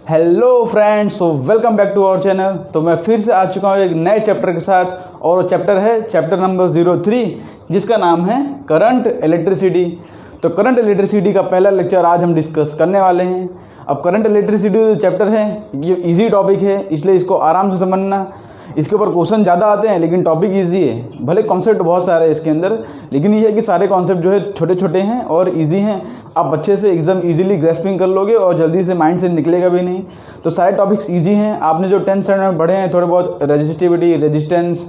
Hello friends, so welcome back to our channel. तो मैं फिर से आ चुका हूँ एक नए चैप्टर के साथ, और चैप्टर है चैप्टर नंबर 03, जिसका नाम है करंट इलेक्ट्रिसिटी। तो करंट इलेक्ट्रिसिटी का पहला लेक्चर आज हम डिस्कस करने वाले हैं। अब करंट इलेक्ट्रिसिटी जो चैप्टर है ये इजी टॉपिक है, इसलिए इसको आराम से समझना। इसके ऊपर क्वेश्चन ज़्यादा आते हैं लेकिन टॉपिक इजी है। भले कॉन्सेप्ट बहुत सारे हैं इसके अंदर, लेकिन ये है कि सारे कॉन्सेप्ट जो है छोटे छोटे हैं और इजी हैं। आप अच्छे से एकदम इजीली ग्रेस्पिंग कर लोगे और जल्दी से माइंड से निकलेगा भी नहीं। तो सारे टॉपिक्स इजी हैं। आपने जो 10th स्टैंडर्ड में पढ़े हैं थोड़े बहुत, resistivity, resistance,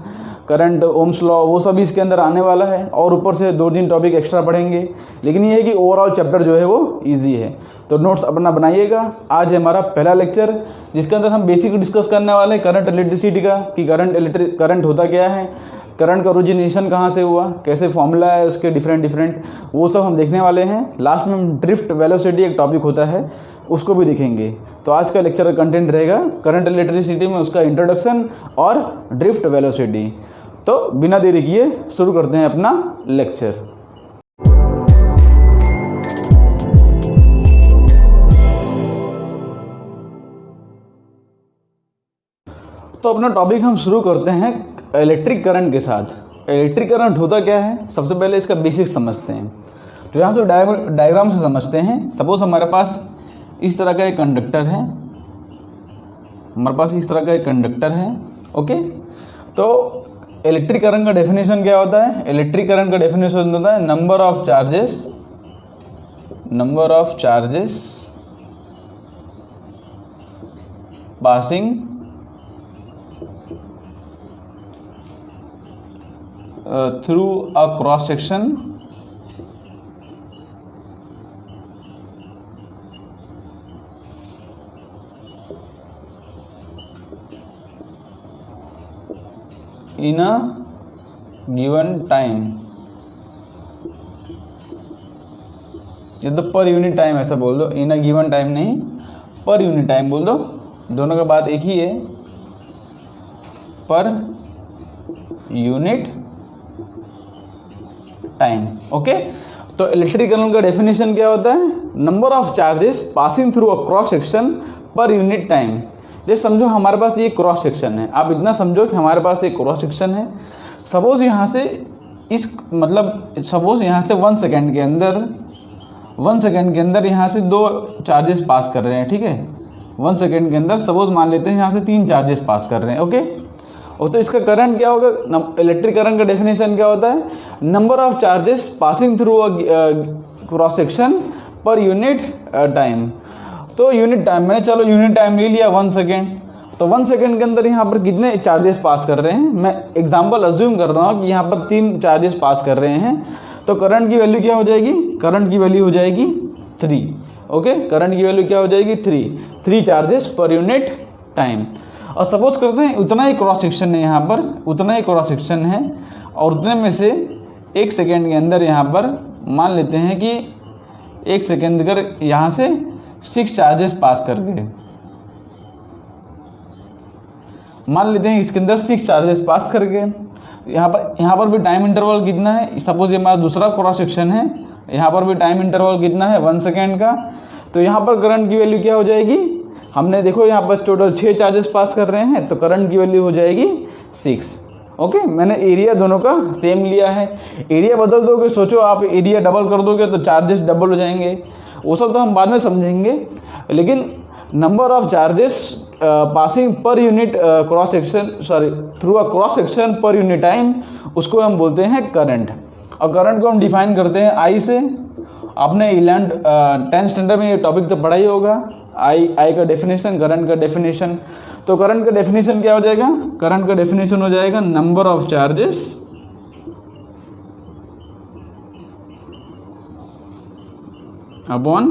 current, Ohm's law, वो सब इसके अंदर आने वाला है, और ऊपर से 2-3 टॉपिक एक्स्ट्रा पढ़ेंगे। लेकिन ये है कि ओवरऑल चैप्टर जो है वो इजी है। तो नोट्स अपना बनाइएगा। आज है हमारा पहला लेक्चर, जिसके अंदर हम बेसिक डिस्कस करने वाले हैं करंट इलेक्ट्रिसिटी का, कि करंट होता क्या है, करंट का ओरिजिनेशन कहाँ से हुआ, कैसे फॉर्मूला है उसके डिफरेंट वो सब हम देखने वाले हैं। लास्ट में हम ड्रिफ्ट वेलोसिटी एक टॉपिक होता है, उसको भी देखेंगे। तो आज का लेक्चर का कंटेंट रहेगा करंट इलेक्ट्रिसिटी में उसका इंट्रोडक्शन और ड्रिफ्ट वेलोसिटी। तो बिना देरी किए शुरू करते हैं अपना लेक्चर। तो अपना टॉपिक हम शुरू करते हैं इलेक्ट्रिक करंट के साथ। इलेक्ट्रिक करंट होता क्या है, सबसे पहले इसका बेसिक समझते हैं। तो यहाँ से डायग्राम से समझते हैं। सपोज हमारे पास इस तरह का एक कंडक्टर है, ओके। तो इलेक्ट्रिक करंट का डेफिनेशन क्या होता है? इलेक्ट्रिक करंट का डेफिनेशन होता है number of charges passing through a cross section in a given time। ये तो पर यूनिट टाइम ऐसा बोल दो, इन अ गिवन टाइम नहीं, पर यूनिट टाइम बोल दो, दोनों का बात एक ही है, पर यूनिट टाइम, ओके। तो इलेक्ट्रिक करंट का डेफिनेशन क्या होता है? Number of charges passing through a cross section per unit time. जैसे समझो हमारे पास ये क्रॉस सेक्शन है, आप इतना समझो कि हमारे पास एक क्रॉस सेक्शन है। सपोज यहाँ से सपोज यहाँ से 1 सेकेंड के अंदर यहाँ से 2 चार्जेस पास कर रहे हैं, ठीक है। 1 सेकेंड के अंदर सपोज मान लेते हैं यहाँ से 3 चार्जेस पास कर रहे हैं, ओके। और तो इसका करंट क्या होगा? इलेक्ट्रिक करंट का डेफिनेशन क्या होता है? Number of charges passing through a cross section per unit time. तो यूनिट टाइम, मैंने चलो यूनिट टाइम ले लिया 1 सेकेंड। तो 1 सेकेंड के अंदर यहाँ पर कितने चार्जेस पास कर रहे हैं? मैं एग्जांपल अज्यूम कर रहा हूँ कि यहाँ पर 3 चार्जेस पास कर रहे हैं। तो करंट की वैल्यू क्या हो जाएगी? करंट की वैल्यू हो जाएगी 3, ओके। करंट की वैल्यू क्या हो जाएगी? 3 चार्जेस पर यूनिट टाइम। और सपोज करते हैं उतना ही क्रॉस सेक्शन है, यहाँ पर उतना ही क्रॉस सेक्शन है, और उतने में से 1 सेकेंड के अंदर यहाँ पर मान लेते हैं कि 1 सेकेंड कर यहाँ से 6 चार्जेस पास कर गए। मान लेते हैं इसके अंदर 6 चार्जेस पास कर गए। यहाँ पर भी टाइम इंटरवल कितना है? सपोज ये हमारा दूसरा क्रॉस सेक्शन है, यहाँ पर भी टाइम इंटरवल कितना है? 1 सेकेंड का। तो यहाँ पर करंट की वैल्यू क्या हो जाएगी? हमने देखो यहाँ पर टोटल 6 चार्जेस पास कर रहे हैं, तो करंट की वैल्यू हो जाएगी 6, ओके। मैंने एरिया दोनों का सेम लिया है। एरिया बदल दोगे, सोचो आप एरिया डबल कर दोगे तो चार्जेस डबल हो जाएंगे, वो सब तो हम बाद में समझेंगे। लेकिन number of charges passing per unit cross section through a cross section per unit time, उसको हम बोलते हैं करंट। और करंट को हम डिफाइन करते हैं आई से। आपने 10th स्टैंडर्ड में ये टॉपिक तो पढ़ा ही होगा, आई का डेफिनेशन, करंट का डेफिनेशन। तो करंट का डेफिनेशन क्या हो जाएगा? करंट का डेफिनेशन हो जाएगा number of charges upon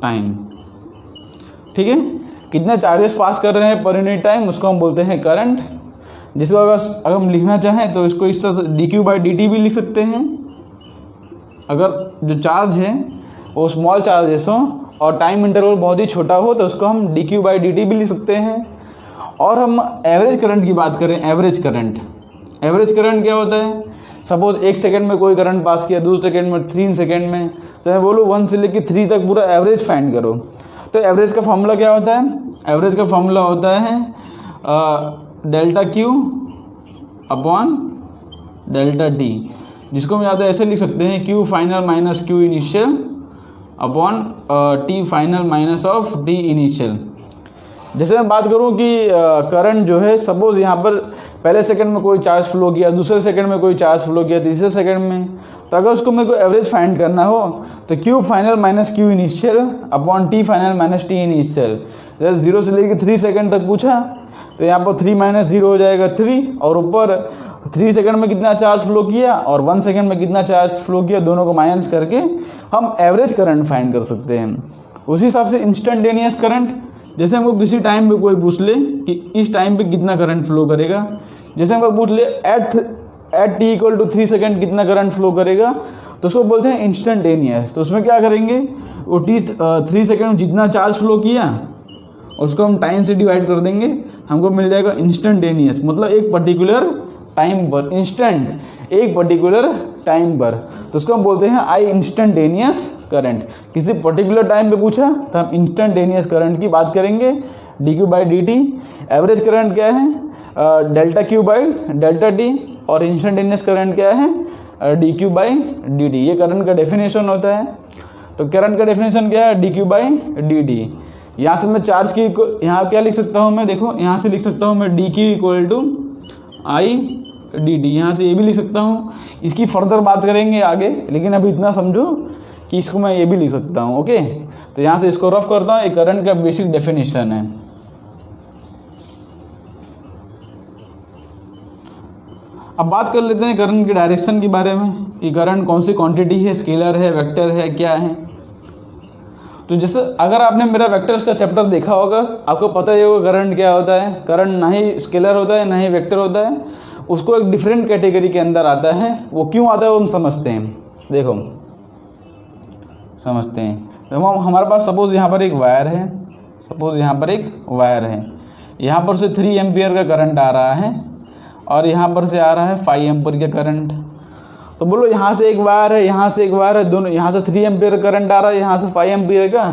time, ठीक है। कितने चार्जेस पास कर रहे हैं पर यूनिट टाइम, उसको हम बोलते हैं करंट। जिसको अगर हम लिखना चाहें तो इसको इस तरह dq/dt भी लिख सकते हैं। अगर जो चार्ज है वो स्मॉल चार्जेस हो और टाइम इंटरवल बहुत ही छोटा हो तो उसको हम dq/dt भी लिख सकते हैं। और हम एवरेज करंट की बात करें, एवरेज करंट क्या होता है? सपोज 1 सेकेंड में कोई करंट पास किया, 2 सेकेंड में, 3 सेकेंड में, तो मैं बोलूँ 1 से लेकर 3 तक पूरा एवरेज फाइंड करो। तो एवरेज का फॉर्मूला क्या होता है? एवरेज का फॉर्मूला होता है delta Q upon delta T, जिसको हम ज़्यादा ऐसे लिख सकते हैं Q final minus Q initial upon T final minus of T initial. जैसे मैं बात करूं कि करंट जो है, सपोज़ यहाँ पर पहले सेकंड में कोई चार्ज फ्लो किया, दूसरे सेकंड में कोई चार्ज फ्लो किया, तीसरे सेकंड में, तो अगर उसको मेरे को एवरेज फाइंड करना हो तो Q final minus Q initial upon T final minus T initial. जैसे 0 से लेकर 3 सेकंड तक पूछा तो यहाँ पर 3 माइनस 0 हो जाएगा 3, और ऊपर 3 सेकंड में कितना चार्ज फ्लो किया और 1 सेकंड में कितना चार्ज फ्लो किया, दोनों को माइनस करके हम एवरेज करंट फाइंड कर सकते हैं। उसी हिसाब से इंस्टेंटेनियस करंट, जैसे हमको किसी टाइम पे कोई पूछ ले कि इस टाइम पे कितना करंट फ्लो करेगा, जैसे हमको पूछ ले at T equal to 3 second कितना करंट फ्लो करेगा, तो उसको बोलते हैं इंस्टेंटेनियस। तो उसमें क्या करेंगे, वो 3 सेकंड में जितना चार्ज फ्लो किया उसको हम टाइम से डिवाइड कर देंगे, हमको मिल जाएगा इंस्टेंटेनियस, मतलब एक पर्टिकुलर टाइम पर, इंस्टेंट एक पर्टिकुलर टाइम पर, तो उसको हम बोलते हैं आई इंस्टेंटेनियस करंट। किसी पर्टिकुलर टाइम पे पूछा तो हम इंस्टेंटेनियस करंट की बात करेंगे, D Q by D T. Average current क्या है, delta Q by delta T, और इंस्टेंटेनियस करंट क्या है, D Q by D T. ये करंट का डेफिनेशन होता है। तो करंट का डेफिनेशन क्या है, D Q by D T. यहाँ से मैं चार्ज की यहाँ क्या लिख सकता हूँ मैं, देखो यहाँ से लिख सकता हूँ मैं D Q equal to I D T, यहाँ से ये भी लिख सकता हूँ। इसकी फर्दर बात करेंगे आगे, लेकिन अभी इतना समझो कि इसको मैं ये भी लिख सकता हूँ। ओके, तो यहाँ से इसको रफ करता हूँ, ये करंट का बेसिक डेफिनेशन है। अब बात कर लेते हैं करंट की डायरेक्शन के बारे में, कि करंट कौन सी क्वांटिटी है, स्केलर है, वेक्टर है, क्या है। तो जैसे अगर आपने मेरा वेक्टर्स का चैप्टर देखा होगा, आपको पता ही होगा करंट क्या होता है। करंट ना ही स्केलर होता है ना ही वेक्टर होता है, उसको एक डिफरेंट कैटेगरी के अंदर आता है। वो क्यों आता है वो हम समझते हैं, देखो समझते हैं। तो हमारे पास सपोज़ यहाँ पर एक वायर है, सपोज़ यहाँ पर एक वायर है, यहाँ पर से 3 एम्पियर का करंट आ रहा है और यहाँ पर से आ रहा है 5 एम्पियर का करंट। तो बोलो यहाँ से एक वायर है, यहाँ से एक वायर है, दोनों यहाँ से 3 एम्पियर करंट आ रहा है, यहाँ से 5 एम्पियर का,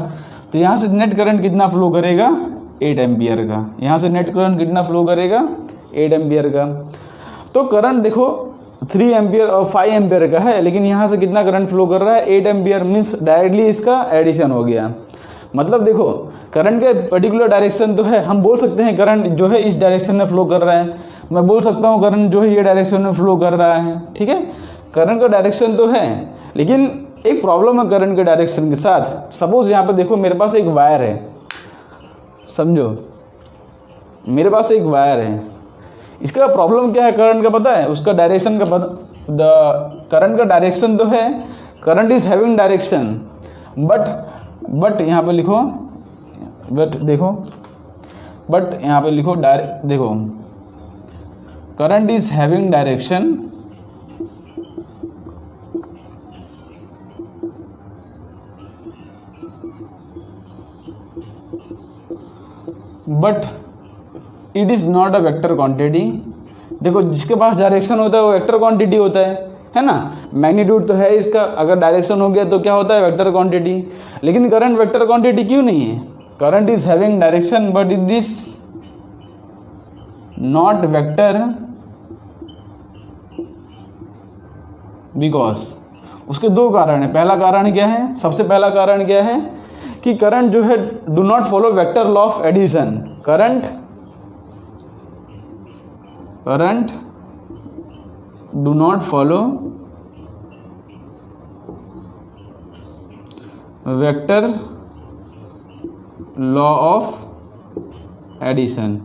तो यहाँ से नेट करंट कितना फ्लो करेगा, 8 एम्पियर का। यहाँ से नेट करंट कितना फ्लो करेगा, 8 एम्पियर का। तो करंट देखो 3 एम्पियर और 5 एम्पियर का है, लेकिन यहाँ से कितना करंट फ्लो कर रहा है, 8 एम्पियर, मीन्स डायरेक्टली इसका एडिशन हो गया। मतलब देखो करंट के पर्टिकुलर डायरेक्शन तो है, हम बोल सकते हैं करंट जो है इस डायरेक्शन में फ्लो कर रहा है, मैं बोल सकता हूँ करंट जो है ये डायरेक्शन में फ्लो कर रहा है, ठीक है। करंट का डायरेक्शन तो है, लेकिन एक प्रॉब्लम है करंट के डायरेक्शन के साथ। सपोज यहाँ पे देखो मेरे पास एक वायर है, समझो मेरे पास एक वायर है, इसका प्रॉब्लम क्या है करंट का पता है, उसका डायरेक्शन का पता। करंट का डायरेक्शन तो है, current is having direction, but यहाँ पे लिखो, बट यहाँ पे लिखो देखो current is having direction but it is not a vector quantity. देखो जिसके पास डायरेक्शन होता है वो वेक्टर क्वांटिटी होता है ना। मैग्नीट्यूड तो है इसका, अगर डायरेक्शन हो गया तो क्या होता है, वेक्टर क्वांटिटी। लेकिन करंट वेक्टर क्वांटिटी क्यों नहीं है, current is having direction but it is not vector, because उसके 2 कारण है। पहला कारण क्या है, सबसे पहला कारण क्या है कि करंट जो है do not follow vector law of addition. Current do not follow vector law of addition.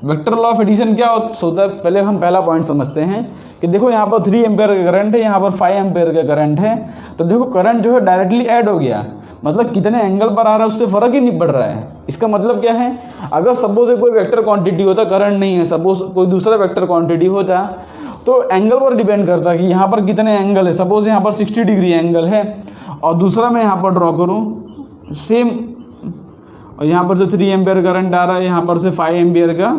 Vector law of addition क्या होता है, पहले हम पहला पॉइंट समझते हैं कि देखो यहाँ पर 3 एम्पियर का करंट है, यहाँ पर 5 एम्पियर का करंट है। तो देखो करंट जो है डायरेक्टली ऐड हो गया, मतलब कितने एंगल पर आ रहा है उससे फ़र्क ही नहीं पड़ रहा है। इसका मतलब क्या है, अगर सपोज कोई वेक्टर क्वांटिटी होता, करंट नहीं है, सपोज कोई दूसरा वेक्टर क्वांटिटी होता, तो एंगल पर डिपेंड करता कि यहाँ पर कितने एंगल है। सपोज यहाँ पर 60 डिग्री एंगल है और दूसरा मैं यहाँ पर ड्रॉ करूँ सेम, और यहाँ पर से 3 एम्पियर करंट आ रहा है, यहाँ पर से 5 एम्पियर का,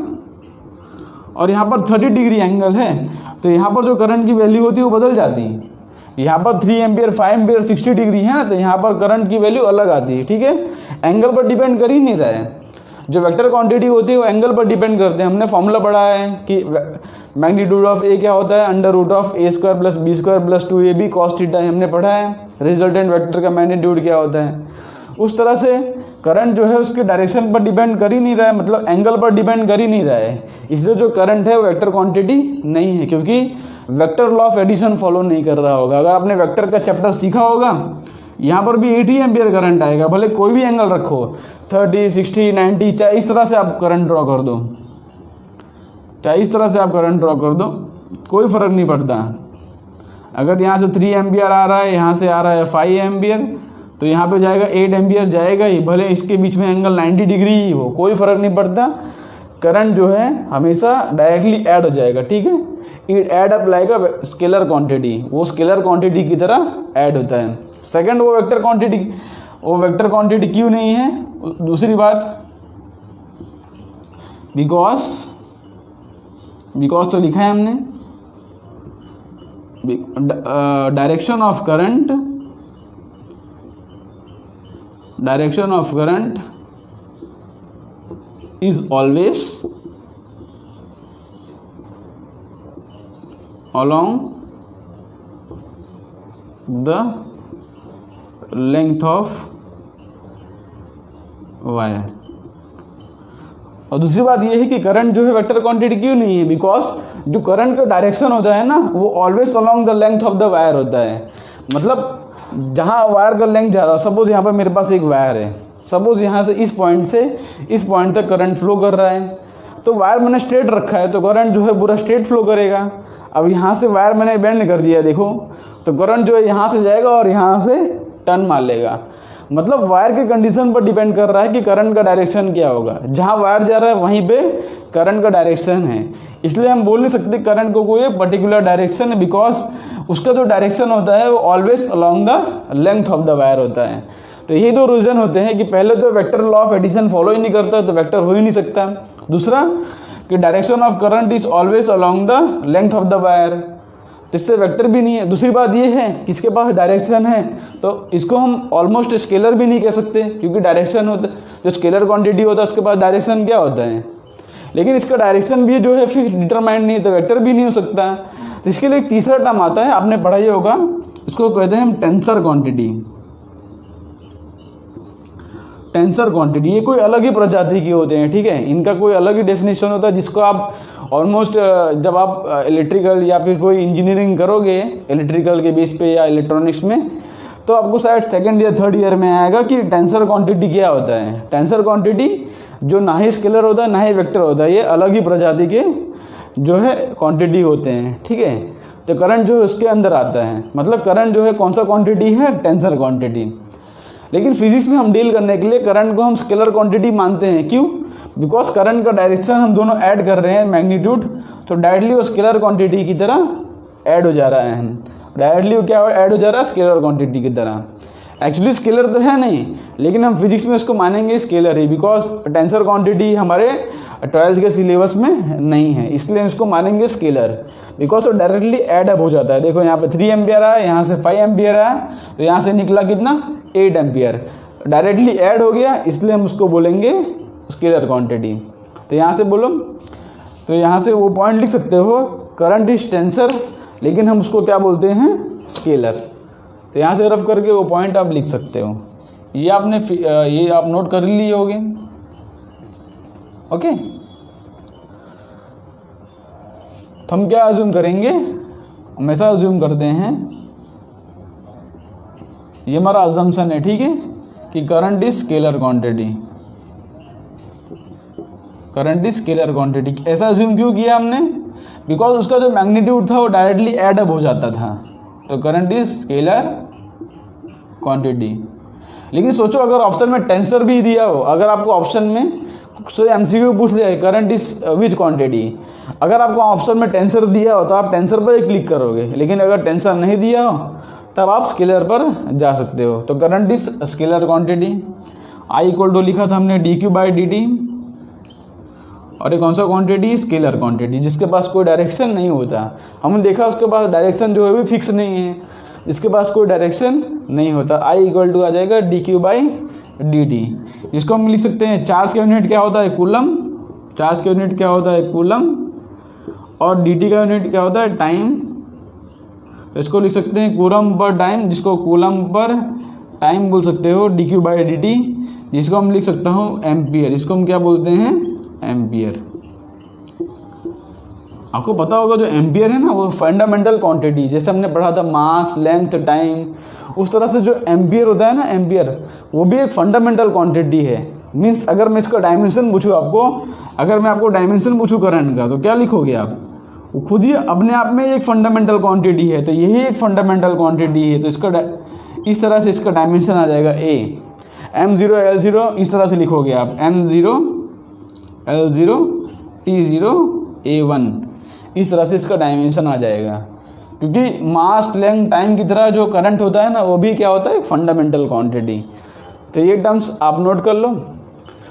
और यहाँ पर 30 डिग्री एंगल है, तो यहाँ पर जो करंट की वैल्यू होती है वो बदल जाती है। यहाँ पर 3 एम्पियर 5 एम्पियर 60 डिग्री है ना, तो यहाँ पर करंट की वैल्यू अलग आती है। ठीक है, एंगल पर डिपेंड कर ही नहीं रहा है। जो वेक्टर क्वांटिटी होती है वो एंगल पर डिपेंड करते हैं। हमने फॉर्मूला पढ़ा है कि मैग्नीट्यूड ऑफ ए क्या होता है, under root of A square plus B square plus 2ab cos theta, हमने पढ़ा है। रिजल्टेंट वेक्टर का मैग्नीट्यूड क्या होता है। उस तरह से करंट जो है उसके डायरेक्शन पर डिपेंड कर ही नहीं रहा है, मतलब एंगल पर डिपेंड कर ही नहीं रहा है। इसलिए जो करंट है वो वेक्टर क्वांटिटी नहीं है, क्योंकि vector law of addition follow नहीं कर रहा होगा। अगर आपने वेक्टर का चैप्टर सीखा होगा, यहाँ पर भी 80 एम्पियर करंट आएगा, भले कोई भी एंगल रखो, 30 60 90, चाहे इस तरह से आप करंट ड्रॉ कर दो, चाहे इस तरह से आप करंट ड्रॉ कर दो, कोई फ़र्क नहीं पड़ता। अगर यहाँ से 3 एम्पियर आ रहा है, यहाँ से आ रहा है 5 एम्पियर, तो यहाँ पे जाएगा 8 एम्पियर जाएगा ही, भले इसके बीच में एंगल 90 डिग्री ही हो, कोई फ़र्क नहीं पड़ता। करंट जो है हमेशा डायरेक्टली ऐड हो जाएगा। ठीक है, it add up like a scalar quantity, वो स्केलर क्वांटिटी की तरह ऐड होता है। सेकंड, वो वेक्टर क्वांटिटी क्यों नहीं है। दूसरी बात, बिकॉज तो लिखा है हमने, direction of current is always along the length of wire। और दूसरी बात ये है कि करंट जो है वेक्टर क्वांटिटी क्यों नहीं है, बिकॉज जो करंट का डायरेक्शन होता है ना वो always along the length of the wire होता है। मतलब जहाँ वायर का लेंथ जा रहा है, सपोज यहाँ पर मेरे पास एक वायर है, सपोज यहाँ से इस पॉइंट से इस पॉइंट तक करंट फ्लो कर रहा है, तो वायर मैंने स्ट्रेट रखा है तो करंट जो है पूरा स्ट्रेट फ्लो करेगा। अब यहाँ से वायर मैंने बेंड कर दिया, देखो, तो करंट जो है यहाँ से जाएगा और यहाँ से टर्न मार लेगा। मतलब वायर के कंडीशन पर डिपेंड कर रहा है कि करंट का डायरेक्शन क्या होगा। जहाँ वायर जा रहा है वहीं पे करंट का डायरेक्शन है, इसलिए हम बोल नहीं सकते करंट को कोई पर्टिकुलर डायरेक्शन है, बिकॉज उसका जो डायरेक्शन होता है वो always along the length of the wire होता है। तो यही दो रीज़न होते हैं कि पहले तो vector law of addition follow ही नहीं करता, तो वेक्टर हो ही नहीं सकता। दूसरा कि direction of current is always along the length of the wire, तो इससे वेक्टर भी नहीं है। दूसरी बात ये है कि इसके पास डायरेक्शन है, तो इसको हम ऑलमोस्ट स्केलर भी नहीं कह सकते, क्योंकि डायरेक्शन होता, जो स्केलर क्वांटिटी होता है उसके पास डायरेक्शन क्या होता है, लेकिन इसका डायरेक्शन भी जो है फिक्स डिटरमाइंड नहीं है, तो वेक्टर भी नहीं हो सकता। तो इसके लिए एक तीसरा टर्म आता है, आपने पढ़ा ही होगा, इसको कहते हैं हम टेंसर क्वांटिटी। टेंसर क्वांटिटी ये कोई अलग ही प्रजाति के होते हैं। ठीक है, इनका कोई अलग ही डेफिनेशन होता है, जिसको आप ऑलमोस्ट जब आप इलेक्ट्रिकल या फिर कोई इंजीनियरिंग करोगे इलेक्ट्रिकल के बेस पे या इलेक्ट्रॉनिक्स में, तो आपको शायद सेकंड या थर्ड ईयर में आएगा कि टेंसर क्वांटिटी क्या होता है। टेंसर क्वांटिटी जो ना ही स्केलर होता है ना ही वेक्टर होता है, ये अलग ही प्रजाति के जो है क्वांटिटी होते हैं। ठीक है, तो करंट जो है उसके अंदर आता है, मतलब करंट जो है कौन सा क्वांटिटी है, टेंसर क्वांटिटी। लेकिन फिजिक्स में हम डील करने के लिए करंट को हम स्केलर क्वांटिटी मानते हैं। क्यों? बिकॉज करंट का डायरेक्शन हम दोनों ऐड कर रहे हैं, मैग्नीट्यूड, तो डायरेक्टली वो स्केलर क्वांटिटी की तरह ऐड हो जा रहा है। डायरेक्टली वो क्या ऐड हो जा रहा है, स्केलर क्वांटिटी की तरह। एक्चुअली स्केलर तो है नहीं, लेकिन हम फिजिक्स में उसको मानेंगे scalar he, because tensor quantity हमारे 12th के सिलेबस में नहीं है, इसलिए हम इसको मानेंगे स्केलर, बिकॉज वो डायरेक्टली ऐड अप हो जाता है। देखो यहाँ पे 3 एम्पियर आया, यहाँ से 5 एम्पियर आया, तो यहाँ से निकला कितना, 8 एम्पियर, डायरेक्टली ऐड हो गया, इसलिए हम उसको बोलेंगे स्केलर क्वांटिटी। तो यहाँ से बोलो, तो यहाँ से वो पॉइंट लिख सकते हो, करंट इज टेंसर, लेकिन हम उसको क्या बोलते हैं, स्केलर। तो यहाँ से रफ करके वो पॉइंट आप लिख सकते हो। ये आप नोट कर लिए होगे। ओके, तो हम क्या अज्यूम करेंगे, हमेशा अज्यूम करते हैं, ये हमारा अजम्पशन है। ठीक है, कि current is scalar quantity, current is scalar quantity. ऐसा अज्यूम क्यों किया हमने, बिकॉज उसका जो मैग्नीट्यूड था वो डायरेक्टली ऐड अप हो जाता था, तो करंट इज स्केलर क्वांटिटी। लेकिन सोचो अगर ऑप्शन में टेंसर भी दिया हो, अगर आपको ऑप्शन में MCQ पूछ लिया है करंट इज विच क्वांटिटी, अगर आपको ऑप्शन में टेंसर दिया हो तो आप टेंसर पर ही क्लिक करोगे, लेकिन अगर टेंसर नहीं दिया हो तब आप स्केलर पर जा सकते हो। तो current is scalar quantity. I = लिखा था हमने dq/dt, और ये कौन सा क्वांटिटी, स्केलर क्वांटिटी, जिसके पास कोई डायरेक्शन नहीं होता। हमने देखा उसके पास डायरेक्शन जो है भी फिक्स नहीं है, इसके पास कोई डायरेक्शन नहीं होता। आई इक्वल टू आ जाएगा D Q by D T. इसको हम लिख सकते हैं चार्ज का यूनिट क्या होता है कूलम, चार्ज का यूनिट क्या होता है कूलम, और डी टी का यूनिट क्या होता है टाइम। इसको लिख सकते हैं कूलम पर टाइम, जिसको कूलम पर टाइम बोल सकते हो, D Q by D T, जिसको हम लिख सकता हूँ एम्पियर। इसको हम क्या बोलते हैं एम्पियर। आपको पता होगा जो एम्पियर है ना वो फंडामेंटल क्वांटिटी, जैसे हमने पढ़ा था मास लेंथ टाइम, उस तरह से जो एम्पियर होता है ना एम्पियर, वो भी एक फंडामेंटल क्वांटिटी है। मीन्स अगर मैं इसका डायमेंशन पूछूँ आपको, अगर मैं आपको डायमेंशन पूछूँ करंट का, तो क्या लिखोगे आप? वो खुद ही अपने आप में एक फंडामेंटल क्वांटिटी है, तो यही एक फंडामेंटल क्वांटिटी है। तो इसका इस तरह से इसका डायमेंशन आ जाएगा ए, m0 l0 इस तरह से लिखोगे आप, m0 l0 t0 a1, इस तरह से इसका डायमेंशन आ जाएगा। क्योंकि मास लेंथ टाइम की तरह जो करंट होता है ना वो भी क्या होता है फंडामेंटल क्वांटिटी। तो ये टर्म्स आप नोट कर लो।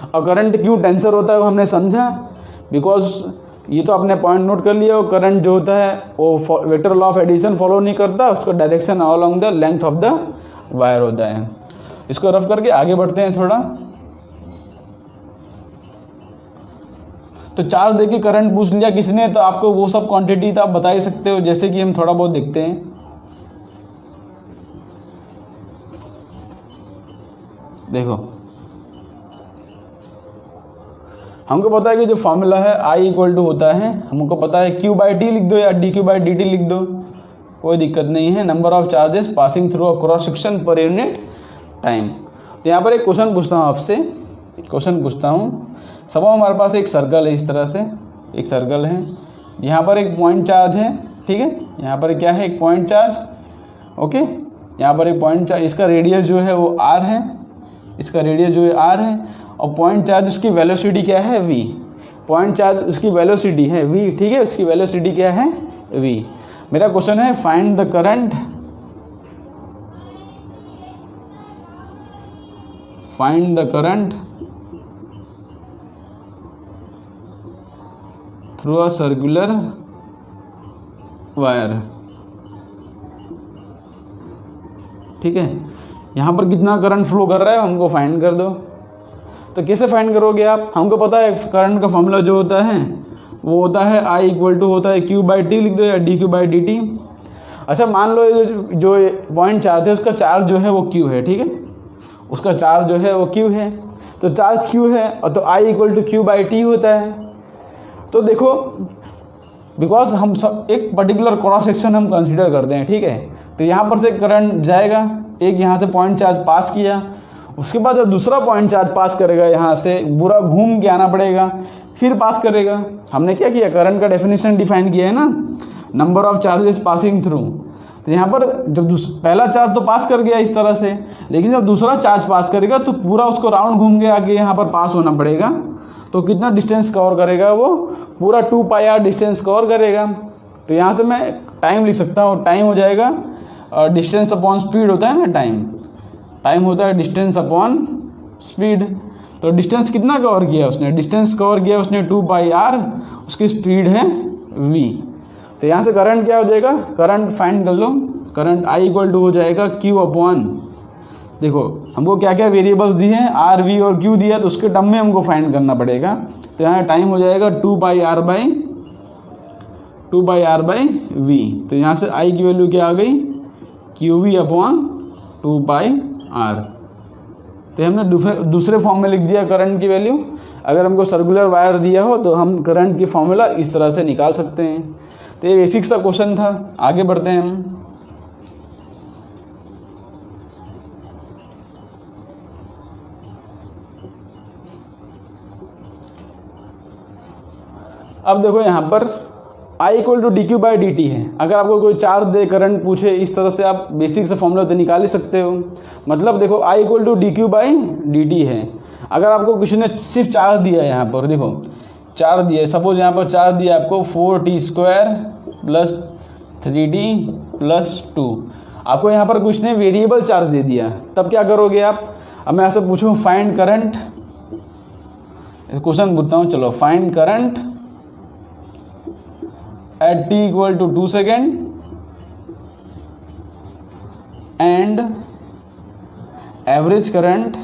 और करंट क्यों टेंसर होता है वो हमने समझा, बिकॉज ये तो आपने पॉइंट नोट कर लिया। वो करंट जो होता है वो vector law of addition follow नहीं करता, उसका direction along the length of the wire होता है। इसको रफ करके आगे बढ़ते हैं थोड़ा। तो चार्ज देके करंट पूछ लिया किसने, तो आपको वो सब क्वांटिटी तो आप बता ही सकते हो। जैसे कि हम थोड़ा बहुत देखते हैं, देखो हमको पता है कि जो फॉर्मूला है I इक्वल टू होता है, हमको पता है Q बाई टी लिख दो या D Q by D T लिख दो, कोई दिक्कत नहीं है। Number of charges passing through a cross section per unit time. तो यहाँ पर एक क्वेश्चन पूछता हूँ आपसे, क्वेश्चन पूछता हूँ। सब हमारे पास एक सर्कल है, इस तरह से एक सर्कल है, यहाँ पर एक पॉइंट चार्ज है, ठीक है, यहाँ पर क्या है एक पॉइंट चार्ज, ओके, यहाँ पर एक पॉइंट चार्ज, इसका रेडियस जो है वो r है, इसका रेडियस जो है r है, और पॉइंट चार्ज उसकी वेलोसिटी क्या है v, पॉइंट चार्ज उसकी वेलोसिटी है v, ठीक है, उसकी वेलोसिटी क्या है v। मेरा क्वेश्चन है find the current, find the current through a circular wire, ठीक है। यहाँ पर कितना करंट फ्लो कर रहा है हमको फाइंड कर दो। तो कैसे फाइंड करोगे आप? हमको पता है करंट का फॉर्मूला जो होता है वो होता है I इक्वल टू होता है Q बाई टी लिख दो या D Q by D T. अच्छा मान लो जो पॉइंट चार्ज है उसका चार्ज जो है वो Q है, ठीक है, उसका चार्ज जो है वो Q है, तो चार्ज Q है और तो I equal to Q by T होता है। तो देखो बिकॉज हम सब एक पर्टिकुलर क्रॉस सेक्शन हम कंसीडर करते हैं, ठीक है, तो यहाँ पर से करंट जाएगा, एक यहाँ से पॉइंट चार्ज पास किया, उसके बाद जब दूसरा पॉइंट चार्ज पास करेगा यहाँ से पूरा घूम के आना पड़ेगा, फिर पास करेगा। हमने क्या किया, करंट का डेफिनेशन डिफाइन किया है ना, number of charges passing through. तो यहाँ पर जब पहला चार्ज तो पास कर गया इस तरह से, लेकिन जब दूसरा चार्ज पास करेगा तो पूरा उसको राउंड घूम के आगे यहाँ पर पास होना पड़ेगा। तो कितना डिस्टेंस कवर करेगा वो? पूरा 2πr डिस्टेंस कवर करेगा। तो यहाँ से मैं टाइम लिख सकता हूँ, टाइम हो जाएगा डिस्टेंस अपॉन स्पीड होता है ना, टाइम होता है डिस्टेंस अपॉन स्पीड। तो डिस्टेंस कितना कवर किया उसने? डिस्टेंस कवर किया उसने 2πr, उसकी स्पीड है v। तो यहाँ से करंट क्या हो जाएगा, करंट फाइंड कर लो। करंट I इक्वल टू हो जाएगा Q अपॉन, देखो हमको क्या क्या वेरिएबल्स दिए हैं, R, V और Q दिया, तो उसके टर्म में हमको फाइंड करना पड़ेगा। तो यहाँ टाइम हो जाएगा 2πr बाई v। तो यहाँ से I की वैल्यू क्या आ गई, QV अपॉन 2πr। तो हमने दूसरे फॉर्म में लिख दिया करंट की वैल्यू। अगर हमको सर्कुलर वायर दिया हो तो हम करंट की फॉर्मूला इस तरह से निकाल सकते हैं। तो ये बेसिक सा क्वेश्चन था, आगे बढ़ते हैं हम। अब देखो यहाँ पर I equal to D Q by D T है। अगर आपको कोई चार्ज दे, करंट पूछे, इस तरह से आप बेसिक से फॉर्मूला तो निकाल ही सकते हो। मतलब देखो I equal to D Q by D T है। अगर आपको किसी ने सिर्फ चार्ज दिया है, यहाँ पर देखो चार्ज दिया है, सपोज यहाँ पर चार्ज दिया आपको 4t² प्लस 3d प्लस 2, आपको यहाँ पर कुछ ने वेरिएबल चार्ज दे दिया, तब क्या करोगे आप? अब मैं ऐसे पूछूँ फाइंड करंट, क्वेश्चन पूछता हूँ, चलो find current at t equal to 2 second and average current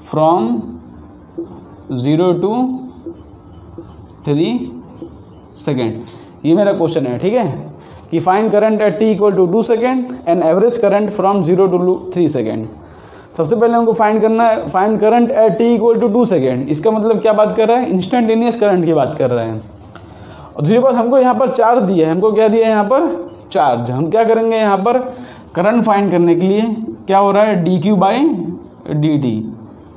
from 0 to 3 second. ये मेरा क्वेश्चन है, ठीक है, कि find current at t equal to 2 second and average current from 0 to 3 second. सबसे पहले हमको फाइंड करना है find current at t equal to 2 second. इसका मतलब क्या बात कर रहा है, इंस्टेंटेनियस करंट की बात कर रहे हैं। और दूसरी बात, हमको यहाँ पर चार्ज दिया है, हमको क्या दिया है यहाँ पर, चार्ज। हम क्या करेंगे यहाँ पर करंट फाइंड करने के लिए, क्या हो रहा है, dq/dt।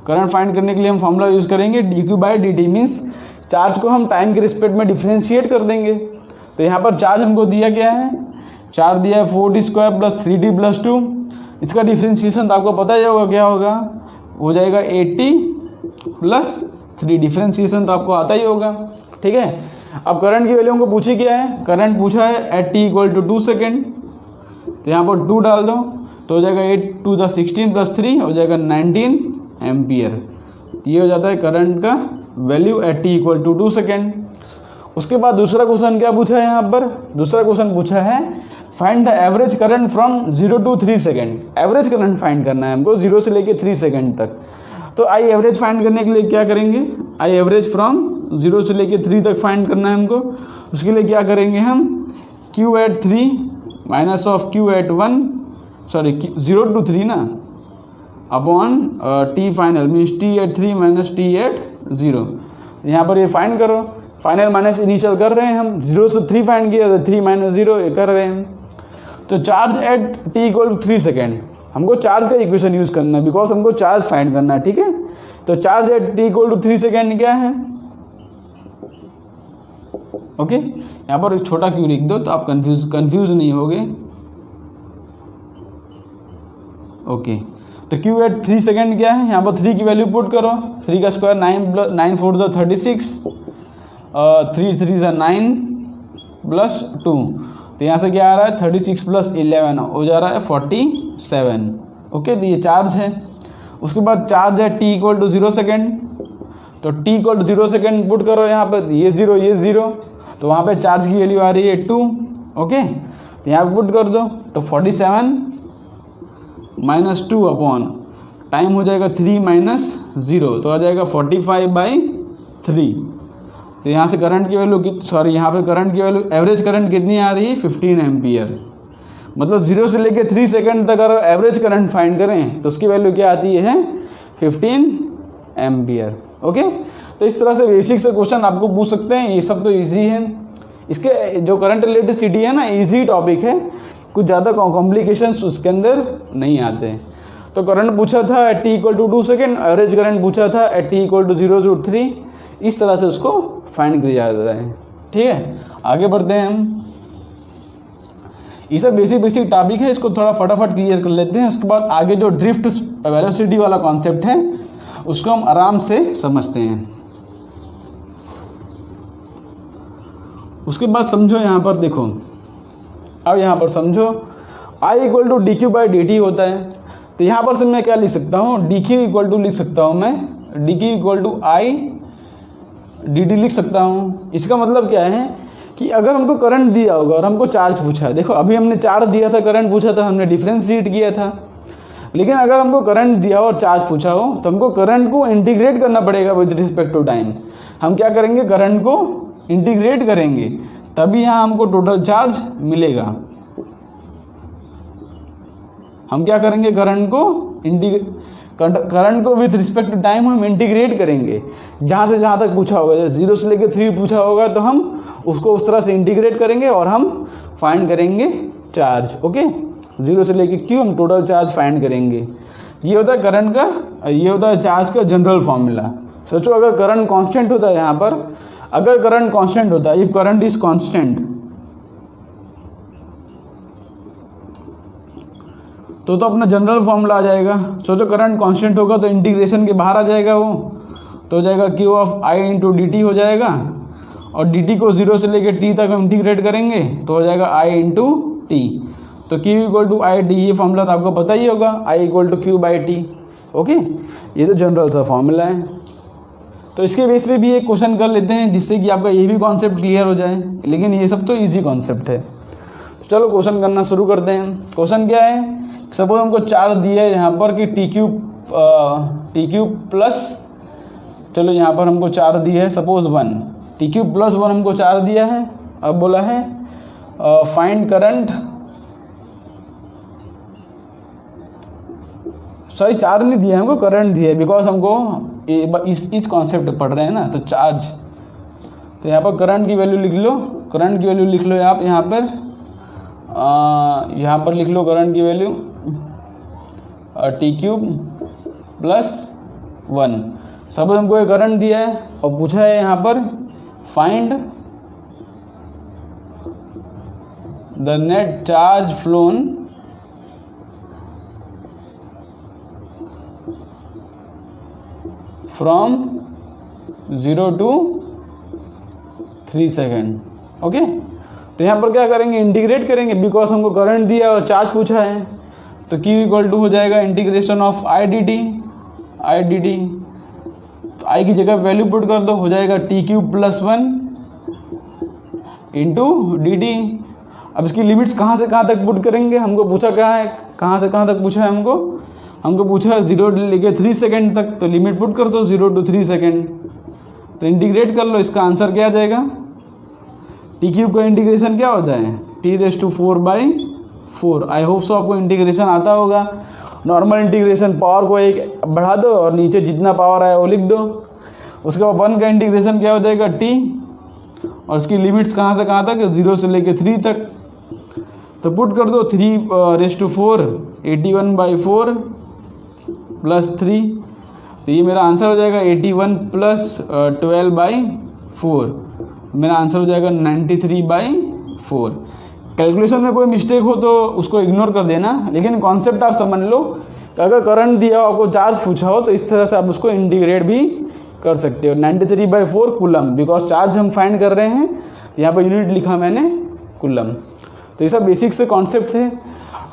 करंट फाइंड करने के लिए हम फॉर्मूला यूज़ करेंगे dq/dt, मीन्स चार्ज को हम टाइम के रिस्पेक्ट में डिफ्रेंशिएट कर देंगे। तो यहाँ पर चार्ज हमको दिया क्या है, चार्ज दिया है 4t² + 3t + 2। इसका डिफ्रेंशिएशन तो आपको पता ही होगा, क्या होगा, हो जाएगा 8t + 3। डिफ्रेंशिएशन तो आपको आता ही होगा, ठीक है। अब करंट की वैल्यू हमको पूछी क्या है, करंट पूछा है at t equal to 2 second. तो यहाँ पर 2 डाल दो तो हो जाएगा 8 2 = 16 + 3 हो जाएगा 19 एम्पियर। ये हो जाता है करंट का value at t equal to 2 second. उसके बाद दूसरा क्वेश्चन क्या पूछा है यहाँ पर, दूसरा क्वेश्चन पूछा है find the average current from 0 to 3 second. Average current find करना है हमको 0 से लेके 3 सेकेंड तक। तो आई एवरेज फाइंड करने के लिए क्या करेंगे, आई एवरेज फ्रॉम 0 से लेके 3 तक फाइंड करना है हमको। उसके लिए क्या करेंगे हम, q at 3 minus of q at 1, sorry 0 to 3 ना, upon t final means t at 3 minus t at 0। यहाँ पर ये फाइंड करो, फाइनल माइनस इनिशियल कर रहे हैं हम, 0 से 3 फाइंड किया तो 3 - 0 ये कर रहे हैं। तो charge at t equal to 3 second, हमको चार्ज का इक्वेशन यूज़ करना है, बिकॉज हमको चार्ज फाइंड करना है, ठीक है। तो charge at t equal to 3 second क्या है, ओके। यहाँ पर एक छोटा क्यू लिख दो तो आप कंफ्यूज नहीं होगे, ओके। तो q एट 3 सेकेंड क्या है, यहाँ पर 3 की वैल्यू पुट करो, 3 का स्क्वायर 9 4 = 36, 3 3 = 9 + 2। तो यहाँ से क्या आ रहा है, 36 + 11 हो जा रहा है 47, ओके। तो ये चार्ज है। उसके बाद चार्ज है t इक्वल टू 0 सेकेंड। तो t equal to 0 second put करो यहाँ पर, ये 0 ये 0, तो वहाँ पे चार्ज की वैल्यू आ रही है 2, ओके। तो यहाँ पे पुट कर दो तो 47 - 2 अपॉन टाइम हो जाएगा 3 - 0 तो आ जाएगा 45/3। तो यहाँ से करंट की वैल्यू सॉरी यहाँ पे करंट की वैल्यू एवरेज करंट कितनी आ रही है, 15 एम्पियर। मतलब 0 से लेके 3 सेकेंड तक अगर एवरेज करंट फाइंड करें तो उसकी वैल्यू क्या आती है, 15 एम्पियर, ओके। तो इस तरह से बेसिक से क्वेश्चन आपको पूछ सकते हैं, ये सब तो इजी है। इसके जो करंट इलेक्ट्रिसिटी है ना, इजी टॉपिक है, कुछ ज़्यादा कॉम्प्लिकेशंस उसके अंदर नहीं आते हैं। तो करंट पूछा था at t equal to 2 second, average current पूछा था at t equal to 0 to 3। इस तरह से उसको फाइंड किया जाता है, ठीक है। आगे बढ़ते हैं हम, ये सब बेसिक टॉपिक है, इसको थोड़ा फटाफट क्लियर कर लेते हैं। उसके बाद आगे जो ड्रिफ्ट वेलोसिटी वाला कॉन्सेप्ट है उसको हम आराम से समझते हैं। उसके बाद समझो यहाँ पर देखो, अब यहाँ पर समझो I इक्वल टू dq/dt होता है। तो यहाँ पर से मैं क्या लिख सकता हूँ, dq इक्वल टू लिख सकता हूँ मैं, dq equal to I dt लिख सकता हूँ। इसका मतलब क्या है कि अगर हमको करंट दिया होगा और हमको चार्ज पूछा है, देखो अभी हमने चार्ज दिया था, करंट पूछा था, हमने डिफरेंशिएट किया था। लेकिन अगर हमको करंट दिया हो और चार्ज पूछा हो तो हमको करंट को इंटीग्रेट करना पड़ेगा विद रिस्पेक्ट टू टाइम। हम क्या करेंगे, करंट को इंटीग्रेट करेंगे, तभी यहाँ हमको टोटल चार्ज मिलेगा। हम क्या करेंगे, करंट को विथ रिस्पेक्ट टू टाइम हम इंटीग्रेट करेंगे। जहाँ से जहाँ तक पूछा होगा, 0 से लेकर 3 पूछा होगा तो हम उसको उस तरह से इंटीग्रेट करेंगे और हम फाइंड करेंगे चार्ज, ओके। 0 से लेकर Q हम टोटल चार्ज फाइंड करेंगे। ये होता है करंट का, ये होता है चार्ज का जनरल फॉर्मूला। सोचो अगर करंट कांस्टेंट होता है, यहाँ पर अगर करंट कांस्टेंट होता है, इफ करंट इज कांस्टेंट, तो अपना जनरल फॉर्मूला आ जाएगा। सोचो करंट कांस्टेंट होगा तो इंटीग्रेशन के बाहर आ जाएगा वो, तो हो जाएगा Q of I into dt हो जाएगा, और dt को 0 से लेकर t तक हम इंटीग्रेट करेंगे तो हो जाएगा I इंटू टी। तो Q equal to I D, ये फॉर्मूला तो आपको पता ही होगा, I equal to Q/T, okay. ये तो जनरल सा फॉर्मूला है। तो इसके बेस पे भी एक क्वेश्चन कर लेते हैं जिससे कि आपका ये भी कॉन्सेप्ट क्लियर हो जाए, लेकिन ये सब तो इजी कॉन्सेप्ट है। चलो क्वेश्चन करना शुरू करते हैं। क्वेश्चन क्या है, सपोज हमको चार्ज दिया है यहाँ पर कि टी क्यूब प्लस, चलो यहाँ पर हमको चार्ज दिया है सपोज 1, टी क्यूब प्लस 1 हमको चार्ज दिया है। अब बोला है फाइंड करंट, सॉरी चार्ज नहीं दिया है हमको, करंट दिया है, बिकॉज हमको इस कॉन्सेप्ट पढ़ रहे हैं ना, तो चार्ज, तो यहाँ पर करंट की वैल्यू लिख लो, करंट की वैल्यू लिख लो आप यहाँ पर लिख लो करंट की value T cube plus 1। Suppose हमको एक करंट दिया है और पूछा है यहाँ पर find the net charge phloem from 0 to 3 second. Okay, तो यहाँ पर क्या करेंगे, इंटीग्रेट करेंगे, बिकॉज हमको करंट दिया और चार्ज पूछा है, तो Q इक्वल टू हो जाएगा integration of I D T, तो आई की जगह वैल्यू पुट कर दो, हो जाएगा T cube plus 1 into D T. अब इसकी लिमिट्स कहाँ से कहाँ तक पुट करेंगे, हमको पूछा क्या है, कहाँ से कहाँ तक पूछा है हमको पूछा है 0 लेके 3 सेकेंड तक, तो लिमिट पुट कर दो 0 to 3 सेकेंड, तो इंटीग्रेट कर लो, इसका आंसर क्या आ जाएगा, टी क्यूब का इंटीग्रेशन क्या होता है t⁴/4। आई होप सो आपको इंटीग्रेशन आता होगा। नॉर्मल इंटीग्रेशन, पावर को एक बढ़ा दो और नीचे जितना पावर आया वो लिख दो। उसके बाद 1 का इंटीग्रेशन क्या हो जाएगा t, और इसकी लिमिट्स कहाँ से कहाँ तक, 0 से लेके 3 तक, तो पुट कर दो 3⁴ 81/4 प्लस 3, तो ये मेरा आंसर हो जाएगा 81 प्लस 12/4, मेरा आंसर हो जाएगा 93/4। कैलकुलेशन में कोई मिस्टेक हो तो उसको इग्नोर कर देना, लेकिन कॉन्सेप्ट आप समझ लो कि अगर करंट दिया हो, आपको चार्ज पूछा हो, तो इस तरह से आप उसको इंटीग्रेट भी कर सकते हो। 93/4 कूलम, बिकॉज चार्ज हम फाइंड कर रहे हैं, यहाँ पर यूनिट लिखा मैंने कूलम। तो ये सब बेसिक से कॉन्सेप्ट थे।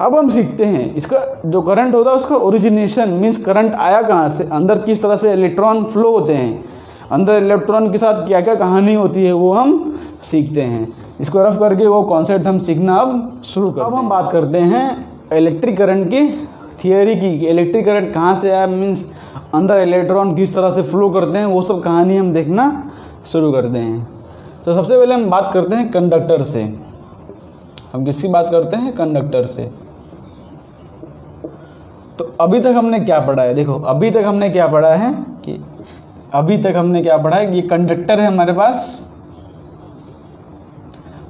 अब हम सीखते हैं इसका जो करंट होता है उसका ओरिजिनेशन, मीन्स करंट आया कहाँ से, अंदर किस तरह से इलेक्ट्रॉन फ्लो होते हैं, अंदर इलेक्ट्रॉन के साथ क्या क्या कहानी होती है वो हम सीखते हैं। इसको रफ करके वो कॉन्सेप्ट हम सीखना अब शुरू करते हैं। अब हम बात करते हैं इलेक्ट्रिक करंट की थियोरी की, इलेक्ट्रिक करंट कहाँ से आया, मीन्स अंदर इलेक्ट्रॉन किस तरह से फ्लो करते हैं, वो सब कहानी हम देखना शुरू करते हैं। तो सबसे पहले हम बात करते हैं कंडक्टर से। हम किसकी बात करते हैं, कंडक्टर से। तो अभी तक हमने क्या पढ़ा है, देखो अभी तक हमने क्या पढ़ा है कि ये कंडक्टर है हमारे पास,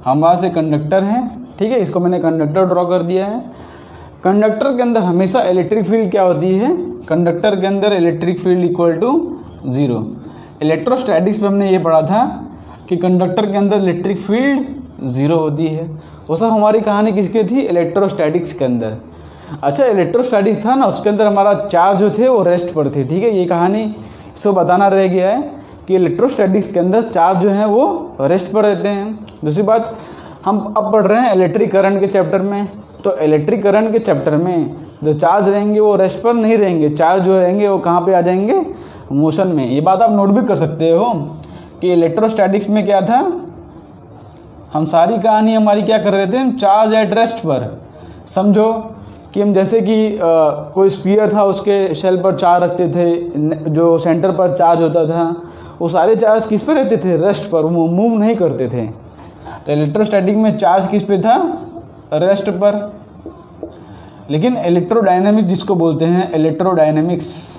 हमारे पास एक कंडक्टर है, ठीक है, इसको मैंने कंडक्टर ड्रॉ कर दिया है। कंडक्टर के अंदर हमेशा इलेक्ट्रिक फील्ड क्या होती है, कंडक्टर के अंदर electric field equal to 0। Electrostatics में हमने ये पढ़ा था कि कंडक्टर के अंदर इलेक्ट्रिक फील्ड 0 होती है। वो सब हमारी कहानी किसकी थी, इलेक्ट्रोस्टैटिक्स के अंदर। अच्छा, इलेक्ट्रोस्टैटिक्स था ना, उसके अंदर हमारा चार्ज जो थे वो रेस्ट पर थे, ठीक है, ये कहानी इसको बताना रह गया है कि इलेक्ट्रोस्टैटिक्स के अंदर चार्ज जो है वो रेस्ट पर रहते हैं। दूसरी बात, हम अब पढ़ रहे हैं इलेक्ट्रिक करंट के चैप्टर में, तो इलेक्ट्रिक करंट के चैप्टर में जो चार्ज रहेंगे वो रेस्ट पर नहीं रहेंगे, चार्ज जो रहेंगे वो कहाँ पे आ जाएंगे, मोशन में। ये बात आप नोट भी कर सकते हो कि इलेक्ट्रोस्टैटिक्स में क्या था, हम सारी कहानी हमारी क्या कर रहे थे, हम चार्ज एट रेस्ट पर। समझो कि हम जैसे कि कोई स्फीयर था, उसके शेल पर चार्ज रखते थे, जो सेंटर पर चार्ज होता था, वो सारे चार्ज किस पे रहते थे, रेस्ट पर, वो मूव नहीं करते थे। तो इलेक्ट्रोस्टैटिक में चार्ज किस पे था, रेस्ट पर। लेकिन इलेक्ट्रोडायनेमिक्स जिसको बोलते हैं, इलेक्ट्रोडायनेमिक्स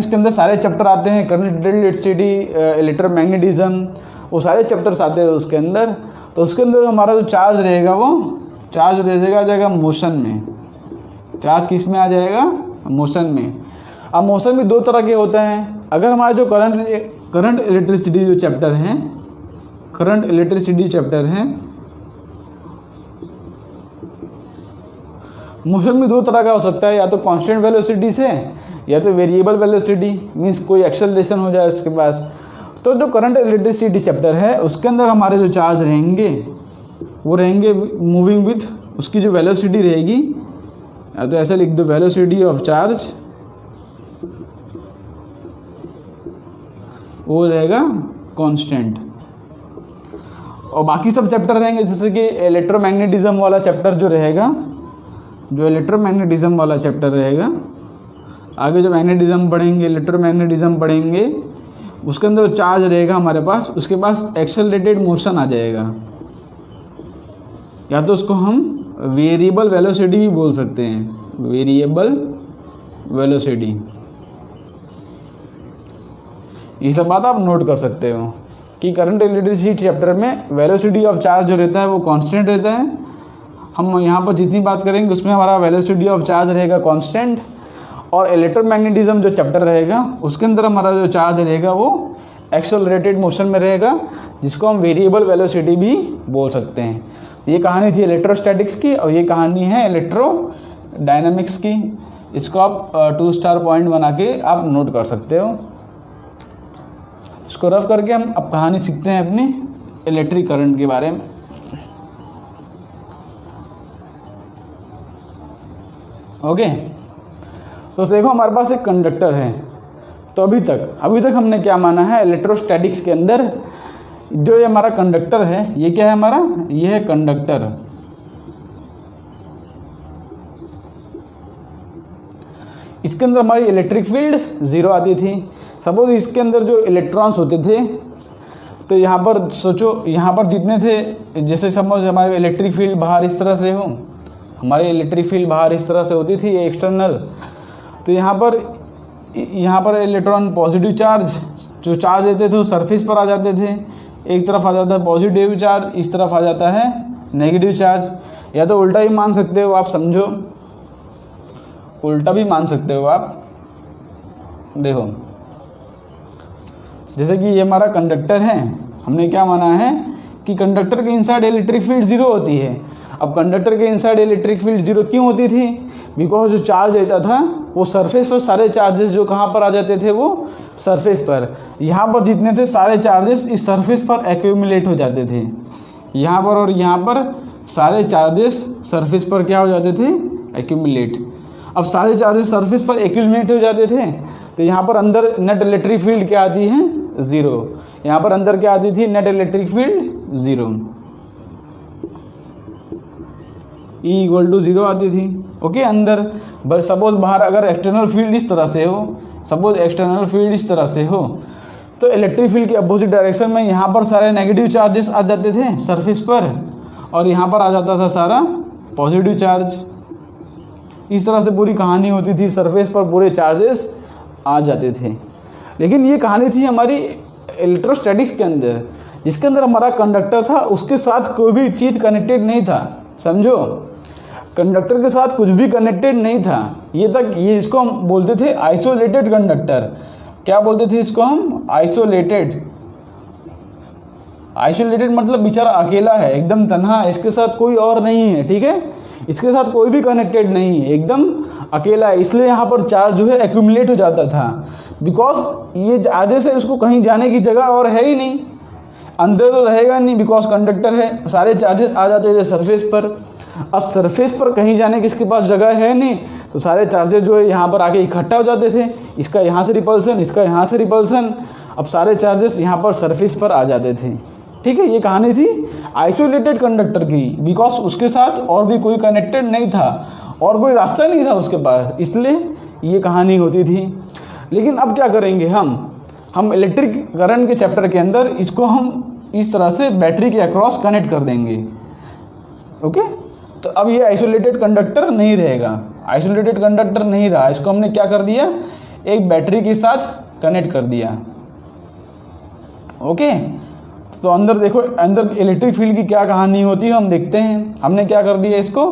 के अंदर सारे चैप्टर आते हैं, करंट, इलेक्ट्रिसिटी, इलेक्ट्रोमैग्नेटिज्म, वो सारे चैप्टर्स आते हैं उसके अंदर। तो उसके अंदर हमारा जो चार्ज रहेगा वो चार्ज रहेगा आ जाएगा मोशन में। चार्ज किस में आ जाएगा, मोशन में। अब मोशन भी दो तरह के होते हैं। अगर हमारा जो करंट इलेक्ट्रिसिटी जो चैप्टर है, करंट इलेक्ट्रिसिटी चैप्टर है, मोशन में दो तरह का हो सकता है, या तो कांस्टेंट वेलोसिटी से या तो वेरिएबल वेलोसिटी, मीन्स कोई एक्सेलरेशन हो जाए उसके पास। तो जो करंट इलेक्ट्रिसिटी चैप्टर है उसके अंदर हमारे जो चार्ज रहेंगे वो रहेंगे मूविंग विथ, उसकी जो वेलोसिटी रहेगी, या तो ऐसा लिख दो, वेलोसिटी ऑफ चार्ज वो रहेगा कांस्टेंट। और बाकी सब चैप्टर रहेंगे, जैसे कि इलेक्ट्रोमैग्नेटिज्म वाला चैप्टर जो रहेगा, जो इलेक्ट्रोमैग्नेटिज्म वाला चैप्टर रहेगा, आगे जो मैग्नेटिज्म पढ़ेंगे, इलेक्ट्रोमैग्नेटिज्म पढ़ेंगे, उसके अंदर चार्ज रहेगा हमारे पास, उसके पास एक्सेलरेटेड मोशन आ जाएगा, या तो उसको हम वेरिएबल वेलोसिटी भी बोल सकते हैं, वेरिएबल वेलोसिटी। ये सब बात आप नोट कर सकते हो कि करंट इलेक्ट्रिसिटी चैप्टर में वेलोसिटी ऑफ चार्ज जो रहता है वो कांस्टेंट रहता है। हम यहाँ पर जितनी बात करेंगे उसमें हमारा वेलोसिटी ऑफ चार्ज रहेगा कांस्टेंट, और इलेक्ट्रोमैग्नेटिज्म जो चैप्टर रहेगा उसके अंदर हमारा जो चार्ज रहेगा वो एक्सेलरेटेड मोशन में रहेगा, जिसको हम वेरिएबल वेलोसिटी भी बोल सकते हैं। ये कहानी थी इलेक्ट्रोस्टैटिक्स की, और ये कहानी है इलेक्ट्रोडायनामिक्स की। इसको आप 2 स्टार पॉइंट बना के आप नोट कर सकते हो। इसको रफ करके हम अब कहानी सीखते हैं अपनी इलेक्ट्रिक करंट के बारे में। ओके, तो देखो हमारे पास एक कंडक्टर है। तो अभी तक हमने क्या माना है इलेक्ट्रोस्टैटिक्स के अंदर, जो ये हमारा कंडक्टर है, ये क्या है हमारा, ये है कंडक्टर। इसके अंदर हमारी इलेक्ट्रिक फील्ड 0 आती थी। सपोज इसके अंदर जो इलेक्ट्रॉन्स होते थे, तो यहाँ पर सोचो, यहाँ पर जितने थे, जैसे समझ हमारे इलेक्ट्रिक फील्ड बाहर इस तरह से हो, हमारी इलेक्ट्रिक फील्ड बाहर इस तरह से होती थी एक्सटर्नल, तो यहाँ पर इलेक्ट्रॉन पॉजिटिव चार्ज, जो चार्ज देते थे वो सरफेस पर आ जाते थे। एक तरफ आ जाता है पॉजिटिव चार्ज, इस तरफ आ जाता है नेगेटिव चार्ज, या तो उल्टा भी मान सकते हो आप, समझो उल्टा भी मान सकते हो आप। देखो जैसे कि ये हमारा कंडक्टर है, हमने क्या माना है कि कंडक्टर के इनसाइड इलेक्ट्रिक फील्ड 0 होती है। अब कंडक्टर के इनसाइड इलेक्ट्रिक फील्ड 0 क्यों होती थी? बिकॉज जो चार्ज रहता था वो सरफेस पर, सारे चार्जेस जो कहाँ पर आ जाते थे वो सरफेस पर। यहाँ पर जितने थे सारे चार्जेस इस सरफेस पर एक्यूमुलेट हो जाते थे, यहाँ पर और यहाँ पर सारे चार्जेस सरफेस पर क्या हो जाते थे, एक्यूमुलेट। अब सारे चार्जेस सरफेस पर एक्यूमुलेट हो जाते थे, तो यहाँ पर अंदर नेट इलेक्ट्रिक फील्ड क्या आती है, 0। यहाँ पर अंदर क्या आती थी, नेट इलेक्ट्रिक फील्ड 0, E = 0 आती थी। ओके, अंदर सपोज बाहर अगर एक्सटर्नल फील्ड इस तरह से हो, सपोज एक्सटर्नल फील्ड इस तरह से हो, तो इलेक्ट्रिक फील्ड की अपोजिट डायरेक्शन में यहाँ पर सारे नेगेटिव चार्जेस आ जाते थे सरफेस पर, और यहाँ पर आ जाता था सारा पॉजिटिव चार्ज। इस तरह से पूरी कहानी होती थी, सरफेस पर पूरे चार्जेस आ जाते थे। लेकिन ये कहानी थी हमारी इलेक्ट्रोस्टैटिक्स के अंदर, जिसके अंदर हमारा कंडक्टर था, उसके साथ कोई भी चीज़ कनेक्टेड नहीं था। समझो, कंडक्टर के साथ कुछ भी कनेक्टेड नहीं था। ये इसको हम बोलते थे आइसोलेटेड कंडक्टर। क्या बोलते थे इसको हम? आइसोलेटेड। आइसोलेटेड मतलब बेचारा अकेला है, एकदम तन्हा, इसके साथ कोई और नहीं है, ठीक है, इसके साथ कोई भी कनेक्टेड नहीं है, एकदम अकेला है। इसलिए यहाँ पर चार्ज जो है एक्यूमुलेट हो जाता था, बिकॉज ये चार्जेस है, उसको कहीं जाने की जगह और है ही नहीं, अंदर तो रहेगा नहीं, बिकॉज कंडक्टर है। सारे चार्जेस आ जाते थे सरफेस पर। अब सरफेस पर कहीं जाने की इसके पास जगह है नहीं, तो सारे चार्जेस जो है यहाँ पर आके इकट्ठा हो जाते थे। इसका यहाँ से रिपल्सन, इसका यहाँ से रिपल्सन, अब सारे चार्जेस यहाँ पर सरफेस पर आ जाते थे। ठीक है, ये कहानी थी आइसोलेटेड कंडक्टर की, बिकॉज उसके साथ और भी कोई कनेक्टेड नहीं था और कोई रास्ता नहीं था उसके पास, इसलिए ये कहानी होती थी। लेकिन अब क्या करेंगे हम इलेक्ट्रिक करंट के चैप्टर के अंदर इसको हम इस तरह से बैटरी के अक्रॉस कनेक्ट कर देंगे। ओके, तो अब ये आइसोलेटेड कंडक्टर नहीं रहेगा, आइसोलेटेड कंडक्टर नहीं रहा, इसको हमने क्या कर दिया, एक बैटरी के साथ कनेक्ट कर दिया। ओके, तो अंदर देखो, अंदर इलेक्ट्रिक फील्ड की क्या कहानी होती है हम देखते हैं। हमने क्या कर दिया, इसको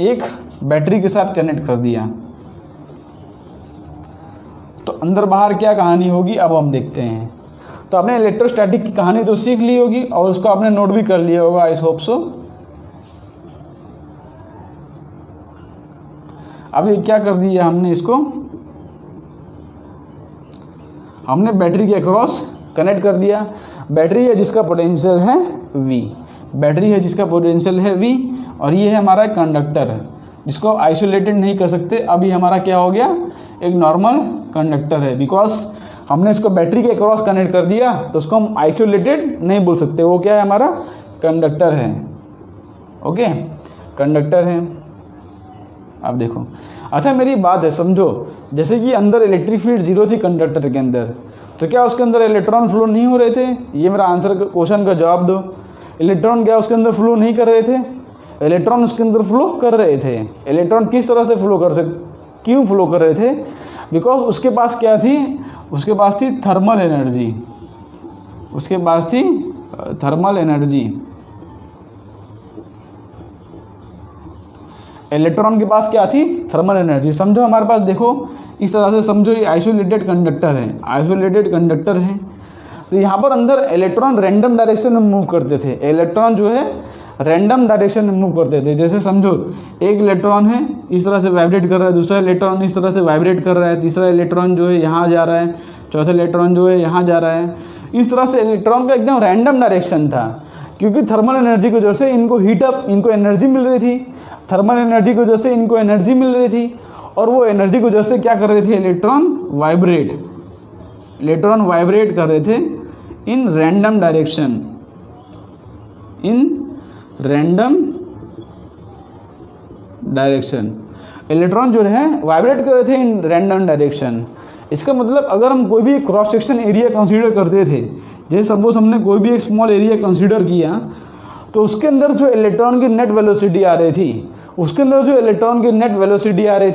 एक बैटरी के साथ कनेक्ट कर दिया, तो अंदर बाहर क्या कहानी होगी अब हम देखते हैं। तो आपने इलेक्ट्रोस्टैटिक की कहानी तो सीख ली होगी और उसको आपने नोट भी कर लिया होगा, आई होप सो। अब ये क्या कर दिया हमने, इसको हमने बैटरी के अक्रॉस कनेक्ट कर दिया। बैटरी है जिसका पोटेंशियल है V, बैटरी है जिसका पोटेंशियल है V, और ये है हमारा कंडक्टर जिसको आइसोलेटेड नहीं कर सकते। अभी हमारा क्या हो गया, एक नॉर्मल कंडक्टर है, बिकॉज हमने इसको बैटरी के क्रॉस कनेक्ट कर दिया तो उसको हम आइसोलेटेड नहीं बोल सकते, वो क्या है हमारा कंडक्टर है। ओके, कंडक्टर है। अब देखो, अच्छा मेरी बात है समझो, जैसे कि अंदर इलेक्ट्रिक फील्ड 0 थी कंडक्टर के अंदर, तो क्या उसके अंदर इलेक्ट्रॉन फ्लो नहीं हो रहे थे? ये मेरा आंसर क्वेश्चन का जवाब दो। इलेक्ट्रॉन क्या उसके अंदर फ्लो नहीं कर रहे थे? इलेक्ट्रॉन उसके अंदर फ्लो कर रहे थे। इलेक्ट्रॉन किस तरह से फ्लो कर क्यों फ्लो कर रहे थे? बिकॉज उसके पास क्या थी? उसके पास थी थर्मल एनर्जी। उसके पास थी थर्मल एनर्जी। इलेक्ट्रॉन के पास क्या थी? Thermal energy. समझो हमारे पास, देखो इस तरह से समझो, ये आइसोलेटेड कंडक्टर है, आइसोलेटेड कंडक्टर है। तो यहाँ पर अंदर इलेक्ट्रॉन रैंडम डायरेक्शन में मूव करते थे। इलेक्ट्रॉन जो है रैंडम डायरेक्शन में मूव करते थे। जैसे समझो एक इलेक्ट्रॉन है इस तरह से वाइब्रेट कर रहा है, दूसरा इलेक्ट्रॉन इस तरह से वाइब्रेट कर रहा है, तीसरा इलेक्ट्रॉन जो है यहाँ जा रहा है, चौथा इलेक्ट्रॉन जो है यहाँ जा रहा है। इस तरह से इलेक्ट्रॉन का एकदम रैंडम डायरेक्शन था, क्योंकि थर्मल एनर्जी की वजह से इनको हीटअप, इनको एनर्जी मिल रही थी। थर्मल एनर्जी की वजह से इनको एनर्जी मिल रही थी, और वो एनर्जी की वजह से क्या कर रहे थे? इलेक्ट्रॉन वाइब्रेट कर रहे थे इन रैंडम डायरेक्शन, इलेक्ट्रॉन जो है वाइब्रेट कर रहे थे इन रैंडम डायरेक्शन। इसका मतलब अगर हम कोई भी क्रॉस सेक्शन एरिया कंसीडर करते थे, जैसे सपोज हमने कोई भी एक स्मॉल एरिया कंसीडर किया, तो उसके अंदर जो इलेक्ट्रॉन की नेट वेलोसिटी आ रही थी,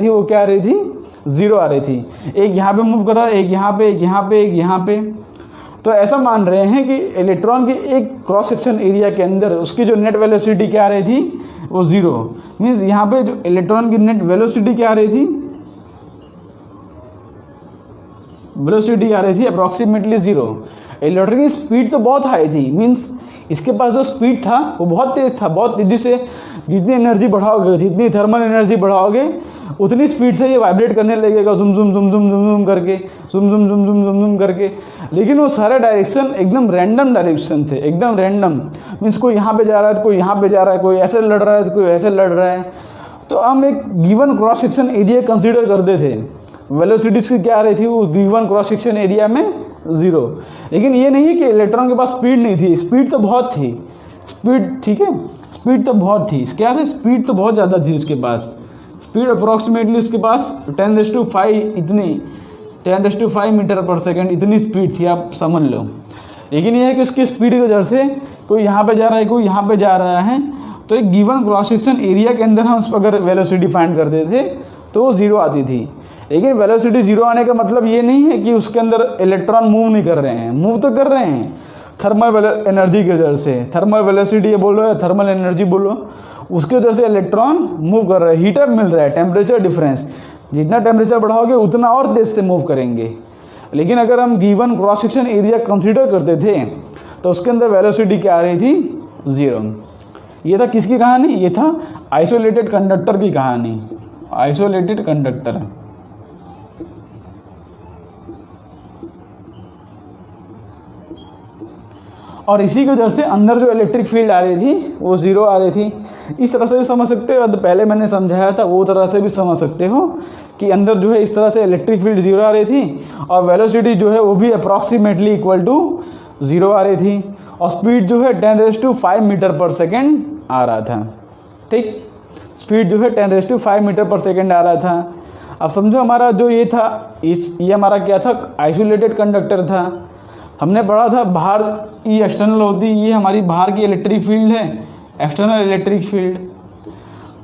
वो क्या आ रही थी? 0 आ रही थी। एक यहाँ पे मूव कर रहा है, एक यहाँ पे, एक यहाँ पे, एक यहाँ पे। तो ऐसा मान रहे हैं कि इलेक्ट्रॉन के एक क्रॉस सेक्शन एरिया के अंदर उसकी जो नेट वेलोसिटी क्या आ रही थी? वो 0। मीन्स यहाँ पे जो इलेक्ट्रॉन की नेट वेलोसिटी क्या आ रही थी? वेलोसिटी आ रही थी अप्रॉक्सीमेटली 0। इलेक्ट्रॉन की स्पीड तो बहुत हाई थी, मीन्स इसके पास जो स्पीड था वो बहुत तेज़ था। बहुत तेज़ी से जितनी एनर्जी बढ़ाओगे, जितनी थर्मल एनर्जी बढ़ाओगे, उतनी स्पीड से ये वाइब्रेट करने लगेगा, जुम जुम जुम जुम जुम जुम करके, जुम जुम जुम जुम जुम जुम करके। लेकिन वो सारे डायरेक्शन एकदम रैंडम डायरेक्शन थे, एकदम रैंडम। मीन्स कोई यहाँ पे जा रहा है, कोई यहाँ पे जा रहा है, कोई ऐसे लड़ रहा है, तो कोई ऐसे लड़ रहा है। तो हम एक given cross section area consider करते थे। वेलोसिटीज की क्या आ रही थी? वो गिवन क्रॉस सेक्शन एरिया में 0। लेकिन ये नहीं है कि इलेक्ट्रॉन के पास स्पीड नहीं थी, स्पीड तो बहुत थी। स्पीड ठीक है, स्पीड तो बहुत थी। क्या था? स्पीड तो बहुत ज़्यादा थी उसके पास। स्पीड अप्रॉक्सीमेटली उसके पास 10⁵ मीटर पर सेकेंड इतनी स्पीड थी, आप समझ लो। लेकिन यह है कि उसकी स्पीड की वजह से कोई यहाँ पे जा रहा है, कोई यहाँ पे जा रहा है, तो एक गिवन क्रॉस सेक्शन एरिया के अंदर हम उस पर अगर वेलोसिटी फाइंड करते थे तो वो 0 आती थी। लेकिन वेलोसिटी 0 आने का मतलब ये नहीं है कि उसके अंदर इलेक्ट्रॉन मूव नहीं कर रहे हैं, मूव तो कर रहे हैं थर्मल एनर्जी की वजह से। थर्मल वेलोसिटी बोलो या थर्मल एनर्जी बोलो, उसकी वजह से इलेक्ट्रॉन मूव कर रहे हैं, हीटअप मिल रहा है, टेम्परेचर डिफरेंस। जितना टेम्परेचर बढ़ाओगे उतना और तेज़ से मूव करेंगे। लेकिन अगर हम given cross section area consider करते थे तो उसके अंदर वेलोसिटी क्या आ रही थी? 0। ये था किसकी कहानी? ये था आइसोलेटेड कंडक्टर की कहानी। Isolated conductor. और इसी की वजह से अंदर जो इलेक्ट्रिक फील्ड आ रही थी वो 0 आ रही थी। इस तरह से भी समझ सकते हो, पहले मैंने समझाया था वो तरह से भी समझ सकते हो कि अंदर जो है इस तरह से इलेक्ट्रिक फील्ड 0 आ रही थी, और वेलोसिटी जो है वो भी अप्रॉक्सीमेटली इक्वल टू 0 आ रही थी, और स्पीड जो है 10⁵ मीटर पर सेकेंड आ रहा था। ठीक, स्पीड जो है 10⁵ मीटर पर सेकेंड आ रहा था। अब समझो हमारा जो ये था, ये हमारा क्या था? आइसोलेटेड कंडक्टर था। हमने पढ़ा था बाहर ये एक्सटर्नल होती, ये हमारी बाहर की इलेक्ट्रिक फील्ड है, एक्सटर्नल इलेक्ट्रिक फील्ड।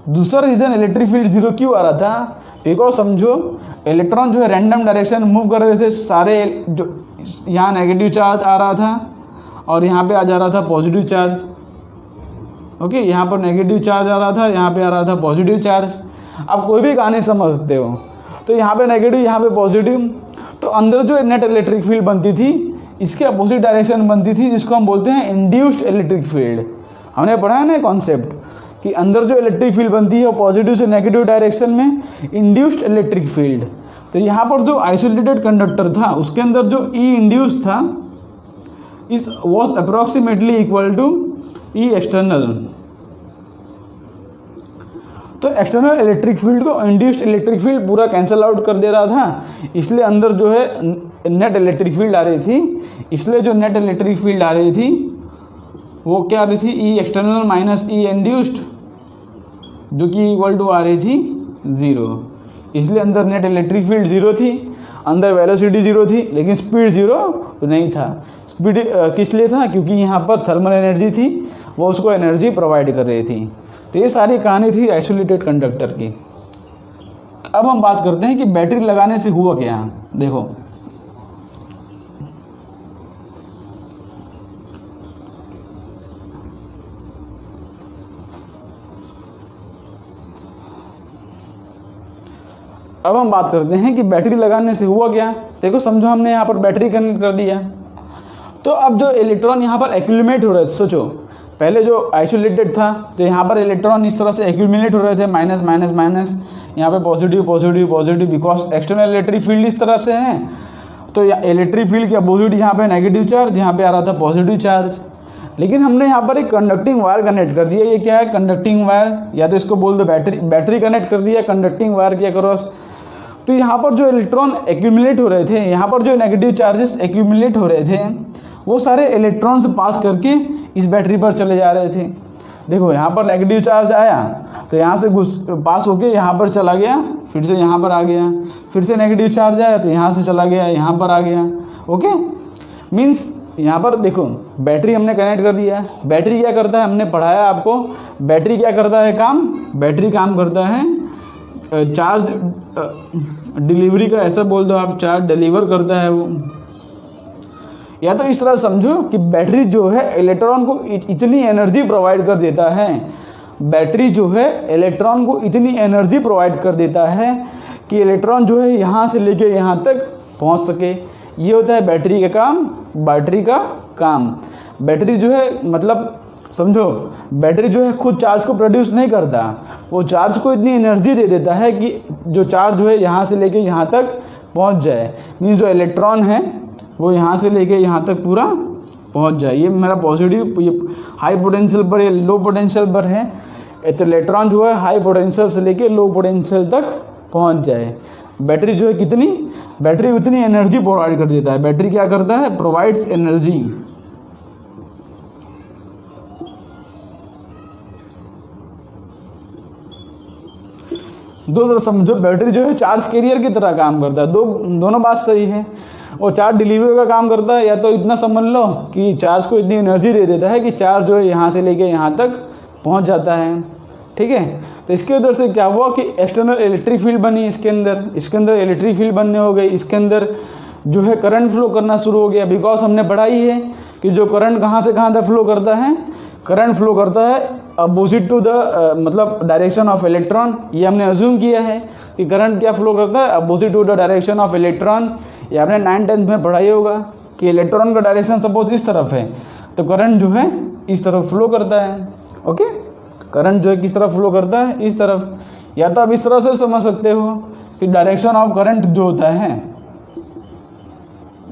दूसरा रीज़न इलेक्ट्रिक फील्ड 0 क्यों आ रहा था? बिकॉज समझो इलेक्ट्रॉन जो है रैंडम डायरेक्शन मूव कर रहे थे सारे। जो यहाँ नेगेटिव चार्ज आ रहा था और यहाँ पे आ जा रहा था पॉजिटिव चार्ज। ओके, यहाँ पर नेगेटिव चार्ज आ रहा था, यहाँ पे आ रहा था पॉजिटिव चार्ज। आप कोई भी कहानी समझ सकते हो। तो यहाँ पे नेगेटिव, यहाँ पे पॉजिटिव, तो अंदर जो नेट इलेक्ट्रिक फील्ड बनती थी इसके अपोजिट डायरेक्शन बनती थी, जिसको हम बोलते हैं इंड्यूस्ड इलेक्ट्रिक फील्ड। हमने पढ़ा है ना कॉन्सेप्ट कि अंदर जो इलेक्ट्रिक फील्ड बनती है वो पॉजिटिव से नेगेटिव डायरेक्शन में, इंड्यूस्ड इलेक्ट्रिक फील्ड। तो यहाँ पर जो आइसोलेटेड कंडक्टर था उसके अंदर जो ई इंड्यूस था इस was approximately equal to E external. तो एक्सटर्नल इलेक्ट्रिक फील्ड को इंड्यूस्ड इलेक्ट्रिक फील्ड पूरा कैंसिल आउट कर दे रहा था, इसलिए अंदर जो है नेट इलेक्ट्रिक फील्ड आ रही थी, इसलिए जो नेट इलेक्ट्रिक फील्ड आ रही थी वो क्या आ रही थी, ई एक्सटर्नल माइनस ई इंड्यूस्ड, जो कि इक्वल टू आ रही थी 0। इसलिए अंदर नेट इलेक्ट्रिक फील्ड 0 थी, अंदर वेलोसिटी 0 थी, लेकिन स्पीड 0 नहीं था। स्पीड किस लिए था, क्योंकि यहाँ पर थर्मल एनर्जी थी, वो उसको एनर्जी प्रोवाइड कर रही थी। तो ये सारी कहानी थी आइसोलेटेड कंडक्टर की। अब हम बात करते हैं कि बैटरी लगाने से हुआ क्या। देखो अब हम बात करते हैं कि बैटरी लगाने से हुआ क्या। देखो समझो हमने यहाँ पर बैटरी कनेक्ट कर दिया, तो अब जो इलेक्ट्रॉन यहाँ पर एक्यूमुलेट हो रहे थे, सोचो पहले जो आइसोलेटेड था तो यहाँ पर इलेक्ट्रॉन इस तरह से एक्यूमुलेट हो रहे थे, माइनस माइनस माइनस, यहाँ पे positive positive positive, because external electric field इस तरह से है। तो इलेक्ट्रिक फील्ड के अपोजिट यहाँ पे नेगेटिव चार्ज, यहाँ पे आ रहा था पॉजिटिव चार्ज। लेकिन हमने यहाँ पर एक कंडक्टिंग वायर कनेक्ट कर दिया। ये क्या है, कंडक्टिंग वायर, या तो इसको बोल दो बैटरी कनेक्ट कर दिया कंडक्टिंग वायर के अक्रॉस। तो यहाँ पर जो इलेक्ट्रॉन एक्यूमुलेट हो रहे थे, यहाँ पर जो नेगेटिव चार्जेस एक्यूमुलेट हो रहे थे, वो सारे इलेक्ट्रॉन से पास करके इस बैटरी पर चले जा रहे थे। देखो यहाँ पर नेगेटिव चार्ज आया तो यहाँ से पास होके यहाँ पर चला गया, फिर से यहाँ पर आ गया, फिर से नेगेटिव चार्ज आया तो यहाँ से चला गया, यहाँ पर आ गया। ओके, मीन्स यहाँ पर देखो बैटरी हमने कनेक्ट कर दिया। बैटरी क्या करता है, हमने पढ़ाया आपको, बैटरी क्या करता है काम, बैटरी काम करता है चार्ज डिलीवरी का, ऐसा बोल दो आप, चार्ज डिलीवर करता है वो। या तो इस तरह समझो कि बैटरी जो है इलेक्ट्रॉन को इतनी एनर्जी प्रोवाइड कर देता है, बैटरी जो है इलेक्ट्रॉन को इतनी एनर्जी प्रोवाइड कर देता है कि इलेक्ट्रॉन जो है यहाँ से लेके यहाँ तक पहुँच सके। ये होता है बैटरी का काम, बैटरी का काम। बैटरी जो है मतलब समझो बैटरी जो है खुद चार्ज को प्रोड्यूस नहीं करता, वो चार्ज को इतनी एनर्जी दे देता है कि जो चार्ज जो है यहाँ से लेके यहाँ तक पहुँच जाए। मीन्स जो इलेक्ट्रॉन है वो यहाँ से लेके यहाँ तक पूरा पहुँच जाए। ये मेरा पॉजिटिव, ये हाई पोटेंशियल पर, ये लो पोटेंशियल पर है। तो इलेक्ट्रॉन जो है हाई पोटेंशियल से लेके लो पोटेंशियल तक पहुँच जाए। बैटरी जो है कितनी, बैटरी उतनी एनर्जी प्रोवाइड कर देता है। बैटरी क्या करता है, प्रोवाइड्स एनर्जी। दो तरह समझो, बैटरी जो है चार्ज कैरियर की तरह काम करता है, दोनों बात सही है। और चार्ज डिलीवरी का काम करता है, या तो इतना समझ लो कि चार्ज को इतनी एनर्जी दे देता है कि चार्ज जो है यहाँ से लेके यहाँ तक पहुँच जाता है। ठीक है, तो इसके उधर से क्या हुआ कि एक्सटर्नल इलेक्ट्रिक फील्ड बनी इसके अंदर इलेक्ट्रिक फील्ड बनने हो गई। इसके अंदर जो है करंट फ्लो करना शुरू हो गया, बिकॉज हमने पढ़ाई है कि जो करंट कहाँ से कहाँ तक फ्लो करता है, करंट फ्लो करता है अपोजिट टू द मतलब डायरेक्शन ऑफ इलेक्ट्रॉन। ये हमने अज्यूम किया है कि करंट क्या फ्लो करता है, opposite to the direction of electron. ये आपने 9th-10th में पढ़ाई होगा कि इलेक्ट्रॉन का डायरेक्शन सपोज इस तरफ है तो करंट जो है इस तरफ फ्लो करता है। ओके, करंट जो है किस तरफ फ्लो करता है, इस तरफ। या तो आप इस तरह से समझ सकते हो कि डायरेक्शन ऑफ करंट जो होता है,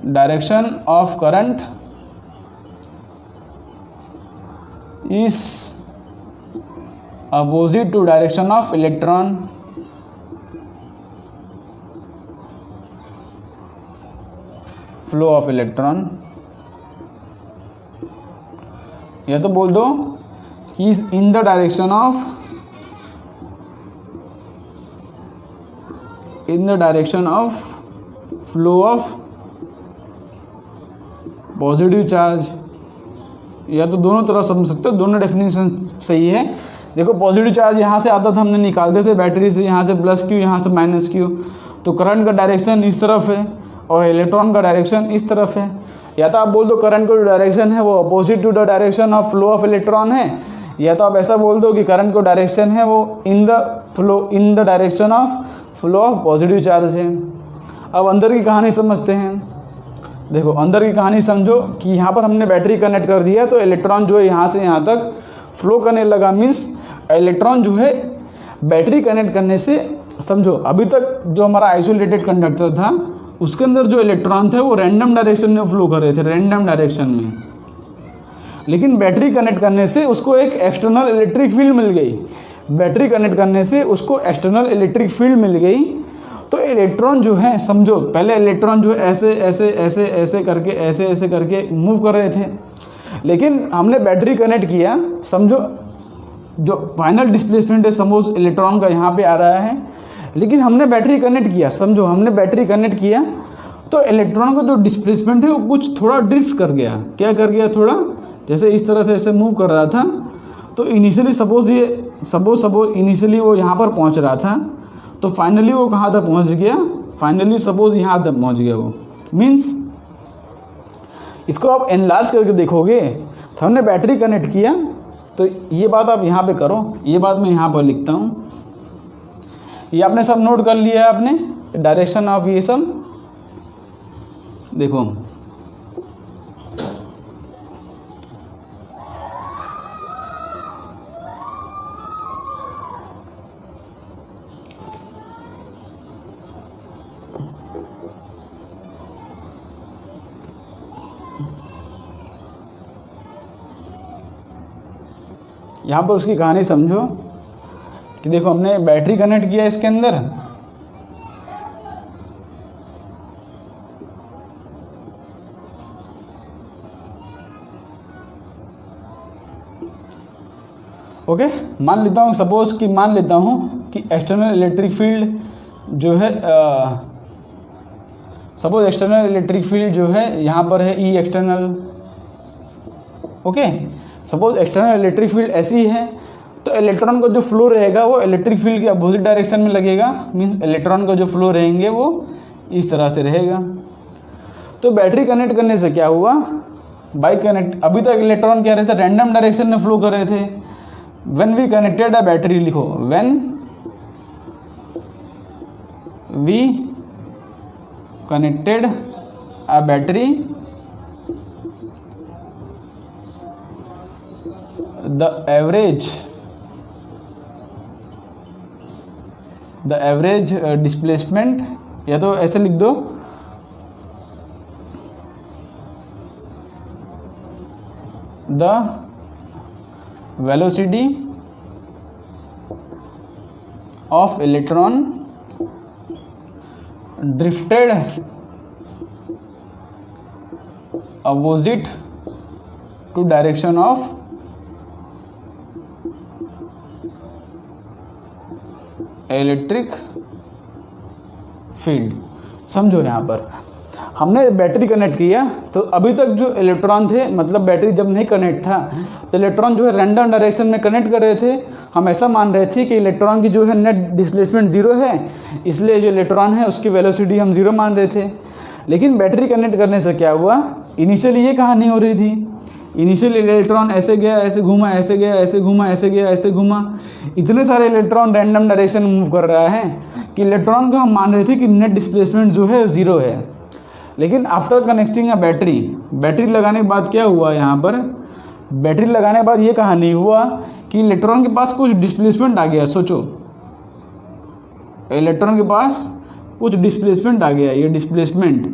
direction of current is opposite to direction of electron. Flow of electron, या तो बोल दो is in the direction of, in the direction of flow of positive charge. या तो दोनों तरफ समझ सकते हो, दोनों डेफिनेशन सही है। देखो पॉजिटिव चार्ज यहाँ से आता था, हमने निकालते थे बैटरी से, यहाँ से प्लस क्यू, यहाँ से माइनस क्यू। तो करंट का डायरेक्शन इस तरफ है और इलेक्ट्रॉन का डायरेक्शन इस तरफ है। या तो आप बोल दो करंट का जो डायरेक्शन है वो opposite to the direction of flow of electron है, या तो आप ऐसा बोल दो कि करंट का डायरेक्शन है वो इन the direction of flow of positive charge है। अब अंदर की कहानी समझते हैं। देखो अंदर की कहानी समझो कि यहाँ पर हमने बैटरी कनेक्ट कर दिया तो इलेक्ट्रॉन जो है यहाँ से यहाँ तक फ्लो करने लगा। मीन्स इलेक्ट्रॉन जो है बैटरी कनेक्ट करने से, समझो अभी तक जो हमारा आइसोलेटेड कंडक्टर था उसके अंदर जो इलेक्ट्रॉन थे वो रैंडम डायरेक्शन में फ्लो कर रहे थे, रैंडम डायरेक्शन में। लेकिन बैटरी कनेक्ट करने से उसको एक एक्सटर्नल इलेक्ट्रिक फील्ड मिल गई। बैटरी कनेक्ट करने से उसको एक्सटर्नल इलेक्ट्रिक फील्ड मिल गई, तो इलेक्ट्रॉन जो है, समझो पहले इलेक्ट्रॉन जो है ऐसे ऐसे ऐसे ऐसे करके ऐसे ऐसे करके मूव कर रहे थे, लेकिन हमने बैटरी कनेक्ट किया, समझो जो फाइनल डिस्प्लेसमेंट है सपोज इलेक्ट्रॉन का यहाँ पे आ रहा है, लेकिन हमने बैटरी कनेक्ट किया, समझो हमने बैटरी कनेक्ट किया तो इलेक्ट्रॉन का जो डिस्प्लेसमेंट है वो कुछ थोड़ा ड्रिफ्ट कर गया। क्या कर गया? थोड़ा जैसे इस तरह से ऐसे मूव कर रहा था, तो इनिशियली सपोज इनिशियली वो यहाँ पर पहुँच रहा था, तो फाइनली वो कहाँ तक पहुँच गया? फाइनली सपोज यहाँ तक पहुँच गया वो। मीन्स इसको आप एनलार्ज करके देखोगे तो हमने बैटरी कनेक्ट किया, तो ये बात आप यहाँ पे करो, ये बात मैं यहाँ पर लिखता हूँ। ये आपने सब नोट कर लिया है आपने डायरेक्शन ऑफ ये सब। देखो यहाँ पर उसकी कहानी समझो कि देखो हमने बैटरी कनेक्ट किया इसके अंदर, ओके। मान लेता हूँ सपोज कि मान लेता हूँ कि एक्सटर्नल इलेक्ट्रिक फील्ड जो है सपोज एक्सटर्नल इलेक्ट्रिक फील्ड जो है यहाँ पर है E external, okay. Suppose external electric field ऐसी है, तो इलेक्ट्रॉन का जो फ्लो रहेगा वो इलेक्ट्रिक फील्ड के अपोजिट डायरेक्शन में लगेगा। मीन्स इलेक्ट्रॉन का जो फ्लो रहेंगे वो इस तरह से रहेगा। तो बैटरी कनेक्ट करने से क्या हुआ? बाई कनेक्ट, अभी तक इलेक्ट्रॉन क्या रहता? रैंडम डायरेक्शन में फ्लो कर रहे थे। When we connected a battery, लिखो when we connected a battery the average displacement, या तो ऐसे लिख दो the velocity of electron drifted opposite to direction of electric field. समझो यहाँ पर हमने बैटरी कनेक्ट किया, तो अभी तक जो इलेक्ट्रॉन थे, मतलब बैटरी जब नहीं कनेक्ट था तो इलेक्ट्रॉन जो है रैंडम डायरेक्शन में कनेक्ट कर रहे थे। हम ऐसा मान रहे थे कि इलेक्ट्रॉन की जो है नेट डिस्प्लेसमेंट ज़ीरो है, इसलिए जो इलेक्ट्रॉन है उसकी वेलोसिटी हम ज़ीरो मान रहे थे। लेकिन बैटरी कनेक्ट करने से क्या हुआ? इनिशियली ये कहानी हो रही थी, इनिशियल इलेक्ट्रॉन ऐसे गया, ऐसे घूमा, ऐसे गया, ऐसे घूमा, ऐसे गया, ऐसे घूमा, इतने सारे इलेक्ट्रॉन रैंडम डायरेक्शन में मूव कर रहा है कि इलेक्ट्रॉन को हम मान रहे थे कि नेट डिस्प्लेसमेंट जो है ज़ीरो है। लेकिन आफ्टर कनेक्टिंग अ बैटरी लगाने के बाद क्या हुआ? यहाँ पर बैटरी लगाने के बाद ये कहानी हुआ कि इलेक्ट्रॉन के पास कुछ डिस्प्लेसमेंट आ गया। सोचो इलेक्ट्रॉन के पास कुछ डिस्प्लेसमेंट आ गया, ये डिस्प्लेसमेंट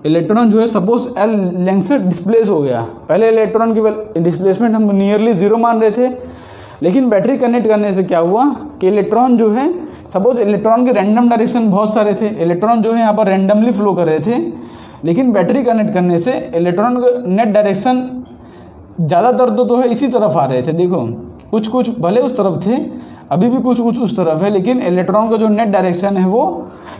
इलेक्ट्रॉन जो है सपोज एल लेंथ से डिस्प्लेस हो गया। पहले इलेक्ट्रॉन की डिस्प्लेसमेंट हम नियरली ज़ीरो मान रहे थे, लेकिन बैटरी कनेक्ट करने से क्या हुआ कि इलेक्ट्रॉन जो है सपोज इलेक्ट्रॉन के रैंडम डायरेक्शन बहुत सारे थे, इलेक्ट्रॉन जो है यहाँ पर रैंडमली फ्लो कर रहे थे, लेकिन बैटरी कनेक्ट करने से इलेक्ट्रॉन का नेट डायरेक्शन ज़्यादातर तो है इसी तरफ आ रहे थे। देखो कुछ कुछ भले उस तरफ थे, अभी भी कुछ कुछ उस तरफ है, लेकिन इलेक्ट्रॉन का जो नेट डायरेक्शन है वो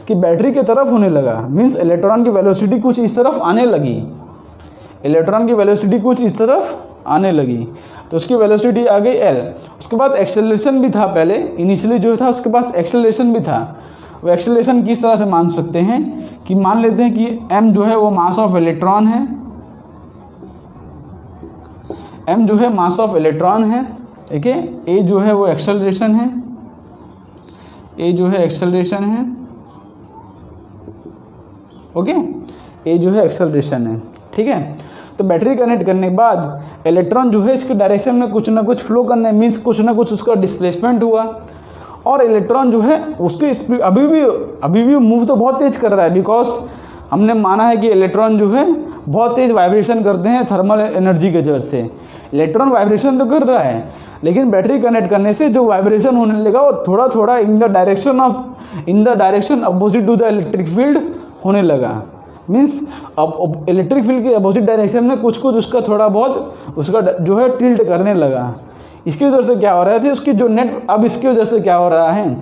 कि बैटरी की तरफ होने लगा। मीन्स इलेक्ट्रॉन की वेलोसिटी कुछ इस तरफ आने लगी, इलेक्ट्रॉन की वेलोसिटी कुछ इस तरफ आने लगी, तो उसकी वेलोसिटी आ गई एल। उसके बाद एक्सेलरेशन भी था, पहले इनिशियली जो था उसके पास एक्सेलरेशन भी था। वो एक्सेलरेशन किस तरह से मान सकते हैं कि मान लेते हैं कि m जो है वो मास ऑफ इलेक्ट्रॉन है, m जो है मास ऑफ इलेक्ट्रॉन है, ठीक है। a जो है वो एक्सेलरेशन है, a जो है एक्सेलरेशन है, ओके, a जो है एक्सेलरेशन है, ठीक है। तो बैटरी कनेक्ट करने के बाद इलेक्ट्रॉन जो है इसके डायरेक्शन में कुछ ना कुछ फ्लो करने, मीन्स कुछ ना कुछ उसका डिस्प्लेसमेंट हुआ, और इलेक्ट्रॉन जो है उसकी अभी भी मूव तो बहुत तेज कर रहा है, बिकॉज हमने माना है कि इलेक्ट्रॉन जो है बहुत तेज़ वाइब्रेशन करते हैं थर्मल एनर्जी के वजह से। इलेक्ट्रॉन वाइब्रेशन तो कर रहा है, लेकिन बैटरी कनेक्ट करने से जो वाइब्रेशन होने लगा वो थोड़ा थोड़ा in the direction opposite to the electric field होने लगा। मीन्स अब इलेक्ट्रिक फील्ड के अपोजिट डायरेक्शन में कुछ कुछ उसका थोड़ा बहुत उसका जो है टिल्ट करने लगा। इसकी वजह से क्या हो रहा था, उसकी जो नेट, अब इसकी वजह से क्या हो रहा है,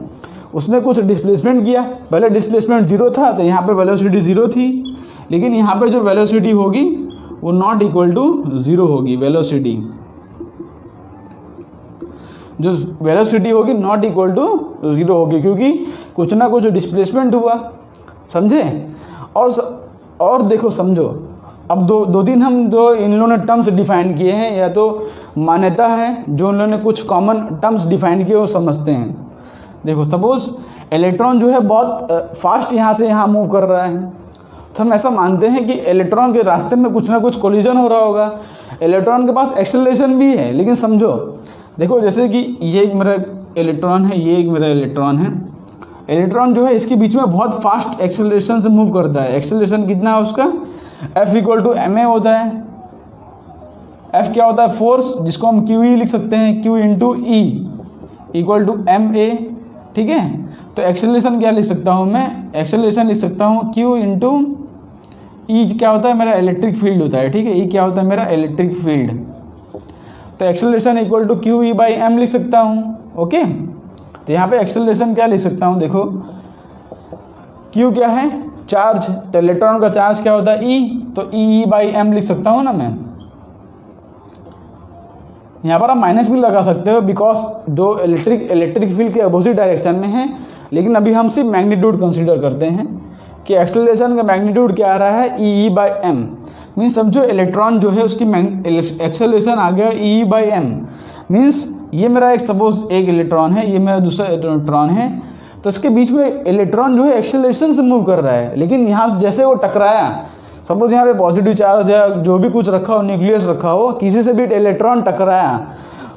उसने कुछ डिस्प्लेसमेंट किया। पहले डिस्प्लेसमेंट 0 था तो यहाँ पे वेलोसिटी 0 थी, लेकिन यहाँ पे जो वेलोसिटी होगी वो नॉट इक्वल टू 0 होगी। वेलोसिटी जो वेलोसिटी होगी नॉट इक्वल टू 0 होगी, क्योंकि कुछ ना कुछ डिस्प्लेसमेंट हुआ, समझे। और देखो समझो, अब दो दिन हम जो इन लोगों ने टर्म्स डिफाइन किए हैं, या तो मान्यता है जो इन लोगों ने कुछ कॉमन टर्म्स डिफाइन किए वो समझते हैं। देखो सपोज इलेक्ट्रॉन जो है बहुत फास्ट यहाँ से यहाँ मूव कर रहा है, तो हम ऐसा मानते हैं कि इलेक्ट्रॉन के रास्ते में कुछ ना कुछ कोलिजन हो रहा होगा। इलेक्ट्रॉन के पास एक्सेलरेशन भी है, लेकिन समझो देखो जैसे कि ये एक मेरा इलेक्ट्रॉन है, ये एक मेरा इलेक्ट्रॉन है। इलेक्ट्रॉन जो है इसके बीच में बहुत फास्ट एक्सेलरेशन से मूव करता है। एक्सेलरेशन कितना है उसका, F = ma होता है। F क्या होता है, फोर्स, जिसको हम QE लिख सकते हैं, Q × E = ma, ठीक है। तो एक्सेलरेशन क्या लिख सकता हूँ मैं, एक्सेलरेशन लिख सकता हूँ Q × E क्या होता है, मेरा इलेक्ट्रिक फील्ड होता है, ठीक है। E क्या होता है, मेरा इलेक्ट्रिक फील्ड। तो एक्सेलरेशन = QE/m लिख सकता हूँ, ओके। तो यहाँ पे एक्सेलरेशन क्या लिख सकता हूँ, देखो Q क्या है, चार्ज, तो इलेक्ट्रॉन का चार्ज क्या होता है, E, तो E/m लिख सकता हूँ ना मैं। यहाँ पर आप माइनस भी लगा सकते हो, बिकॉज जो इलेक्ट्रिक फील्ड के अपोजिट डायरेक्शन में है, लेकिन अभी हम सिर्फ मैग्नीट्यूड कंसीडर करते हैं कि एक्सेलरेशन का मैग्नीट्यूड क्या आ रहा है, E/m। मीन्स समझो इलेक्ट्रॉन जो है उसकी एक्सेलरेशन आ गया E/m। मीन्स ये मेरा एक सपोज एक इलेक्ट्रॉन है, ये मेरा दूसरा इलेक्ट्रॉन है, तो इसके बीच में इलेक्ट्रॉन जो है एक्सेलरेशन से मूव कर रहा है, लेकिन यहाँ जैसे वो टकराया, सपोज यहाँ पे पॉजिटिव चार्ज या जो भी कुछ रखा हो, न्यूक्लियस रखा हो, किसी से भी इलेक्ट्रॉन टकराया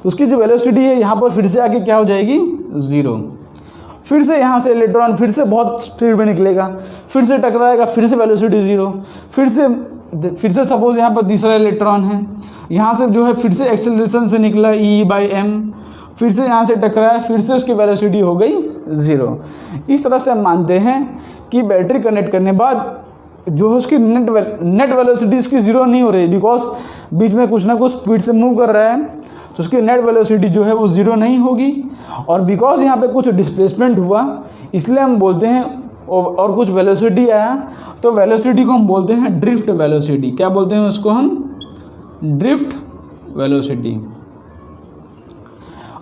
तो उसकी जो वेलोसिटी है यहाँ पर फिर से आके क्या हो जाएगी, 0। फिर से यहाँ से इलेक्ट्रॉन फिर से बहुत स्पीड में निकलेगा, फिर से टकराएगा, फिर से वेलोसिटी 0, फिर से सपोज यहाँ पर तीसरा इलेक्ट्रॉन है, यहाँ से जो है फिर से एक्सेलरेशन से निकला E/m, फिर से यहाँ से टकराया, फिर से उसकी वेलोसिटी हो गई 0। इस तरह से हम मानते हैं कि बैटरी कनेक्ट करने बाद जो है उसकी नेट वेलोसिटी इसकी 0 नहीं हो रही, बिकॉज बीच में कुछ ना कुछ स्पीड से मूव कर रहा है, तो उसकी नेट वेलोसिटी जो है वो 0 नहीं होगी। और बिकॉज यहाँ पे कुछ डिस्प्लेसमेंट हुआ, इसलिए हम बोलते हैं, और कुछ वेलोसिटी आया, तो वेलोसिटी को हम बोलते हैं ड्रिफ्ट वेलोसिटी। क्या बोलते हैं उसको हम, ड्रिफ्ट वेलोसिटी।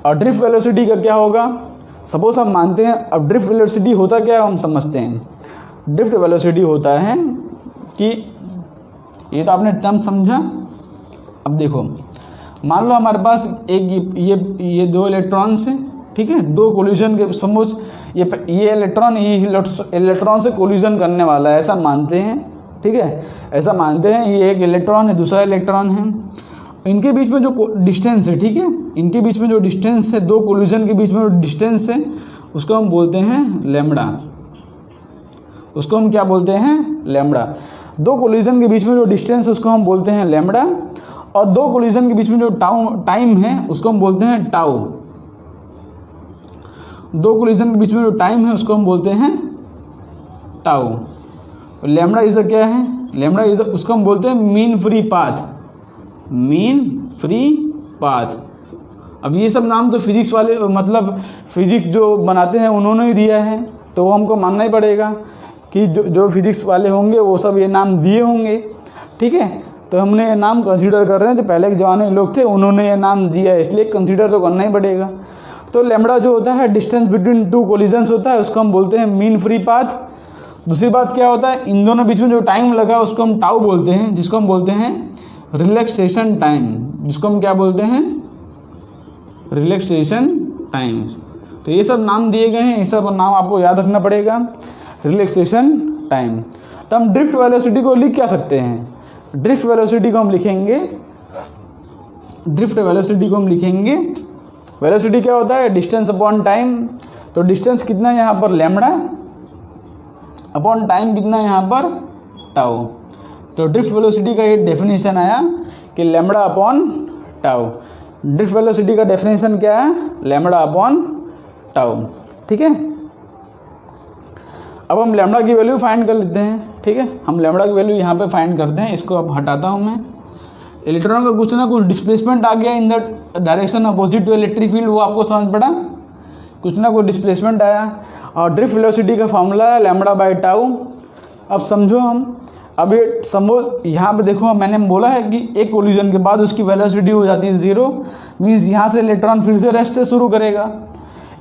और ड्रिफ्ट वेलोसिटी का क्या होगा, सपोज हम मानते हैं, अब ड्रिफ्ट वेलोसिटी होता क्या है हम समझते हैं। ड्रिफ्ट वेलोसिटी होता है कि ये तो आपने टर्म समझा। अब देखो मान लो हमारे पास एक ये दो इलेक्ट्रॉन्स हैं, ठीक है, दो कोलिजन के, सपोज ये इलेक्ट्रॉन से कोलिजन करने वाला है, ऐसा मानते हैं, ठीक है, ऐसा मानते हैं। ये एक इलेक्ट्रॉन है, दूसरा इलेक्ट्रॉन है, इनके बीच में जो डिस्टेंस है, ठीक है, इनके बीच में जो डिस्टेंस है, दो कोलिजन के बीच में जो डिस्टेंस है, उसको हम बोलते हैं लैम्बडा। उसको हम क्या बोलते हैं, लैम्बडा। दो कोलिजन के बीच में जो डिस्टेंस है उसको हम बोलते हैं लैम्बडा, और दो कोलिजन के बीच में जो टाइम है उसको हम बोलते हैं टाउ। दो कोलिजन के बीच में जो टाइम है उसको हम बोलते हैं टाउ। लैम्बडा इज क्या है, लैम्बडा इज उसको हम बोलते हैं mean free path. Mean free path. अब ये सब नाम तो फिजिक्स वाले, मतलब फिजिक्स जो बनाते हैं उन्होंने ही दिया है, तो वो हमको मानना ही पड़ेगा कि जो फिजिक्स वाले होंगे वो सब ये नाम दिए होंगे, ठीक है। तो हमने ये नाम कंसीडर कर रहे हैं, जो पहले के ज़माने के लोग थे उन्होंने ये नाम दिया है, इसलिए कंसीडर तो करना ही पड़ेगा। तो लैम्बडा जो होता है डिस्टेंस बिटवीन टू कोलिजन्स होता है, उसको हम बोलते हैं मीन फ्री पाथ। दूसरी बात क्या होता है, इन दोनों बीच में जो टाइम लगा उसको हम टाउ बोलते हैं, जिसको हम बोलते हैं रिलैक्सेशन टाइम, जिसको हम क्या बोलते हैं, रिलैक्सेशन टाइम। तो ये सब नाम दिए गए हैं, ये सब नाम आपको याद रखना पड़ेगा, रिलैक्सेशन टाइम। तो हम ड्रिफ्ट वेलोसिटी को लिख क्या सकते हैं, ड्रिफ्ट वेलोसिटी को हम लिखेंगे, ड्रिफ्ट वेलोसिटी को हम लिखेंगे, वेलोसिटी क्या होता है, डिस्टेंस अपॉन टाइम। तो डिस्टेंस कितना है यहाँ पर लैम्बडा, अपॉन टाइम कितना है यहाँ पर टाउ। तो ड्रिफ्ट वेलोसिटी का ये डेफिनेशन आया कि lambda upon tau. Drift velocity का डेफिनेशन क्या है? Lambda upon tau. ठीक है, अब हम लैम्बडा की वैल्यू फाइंड कर लेते हैं। ठीक है, हम लैम्बडा की वैल्यू यहाँ पे फाइंड करते हैं। इसको अब हटाता हूँ मैं। इलेक्ट्रॉन का कुछ ना कुछ डिस्प्लेसमेंट आ गया in the direction opposite to electric field, वो आपको समझ पड़ा, कुछ ना कुछ डिस्प्लेसमेंट आया। और ड्रिफ्ट वेलोसिटी का फॉर्मूला है लैम्बडा बाय टाउ। अब समझो हम, अब ये सपोज यहाँ पे देखो, मैंने बोला है कि एक कोलिजन के बाद उसकी वेलोसिटी हो जाती है 0, मीन्स यहाँ से इलेक्ट्रॉन फिर से रेस्ट से शुरू करेगा।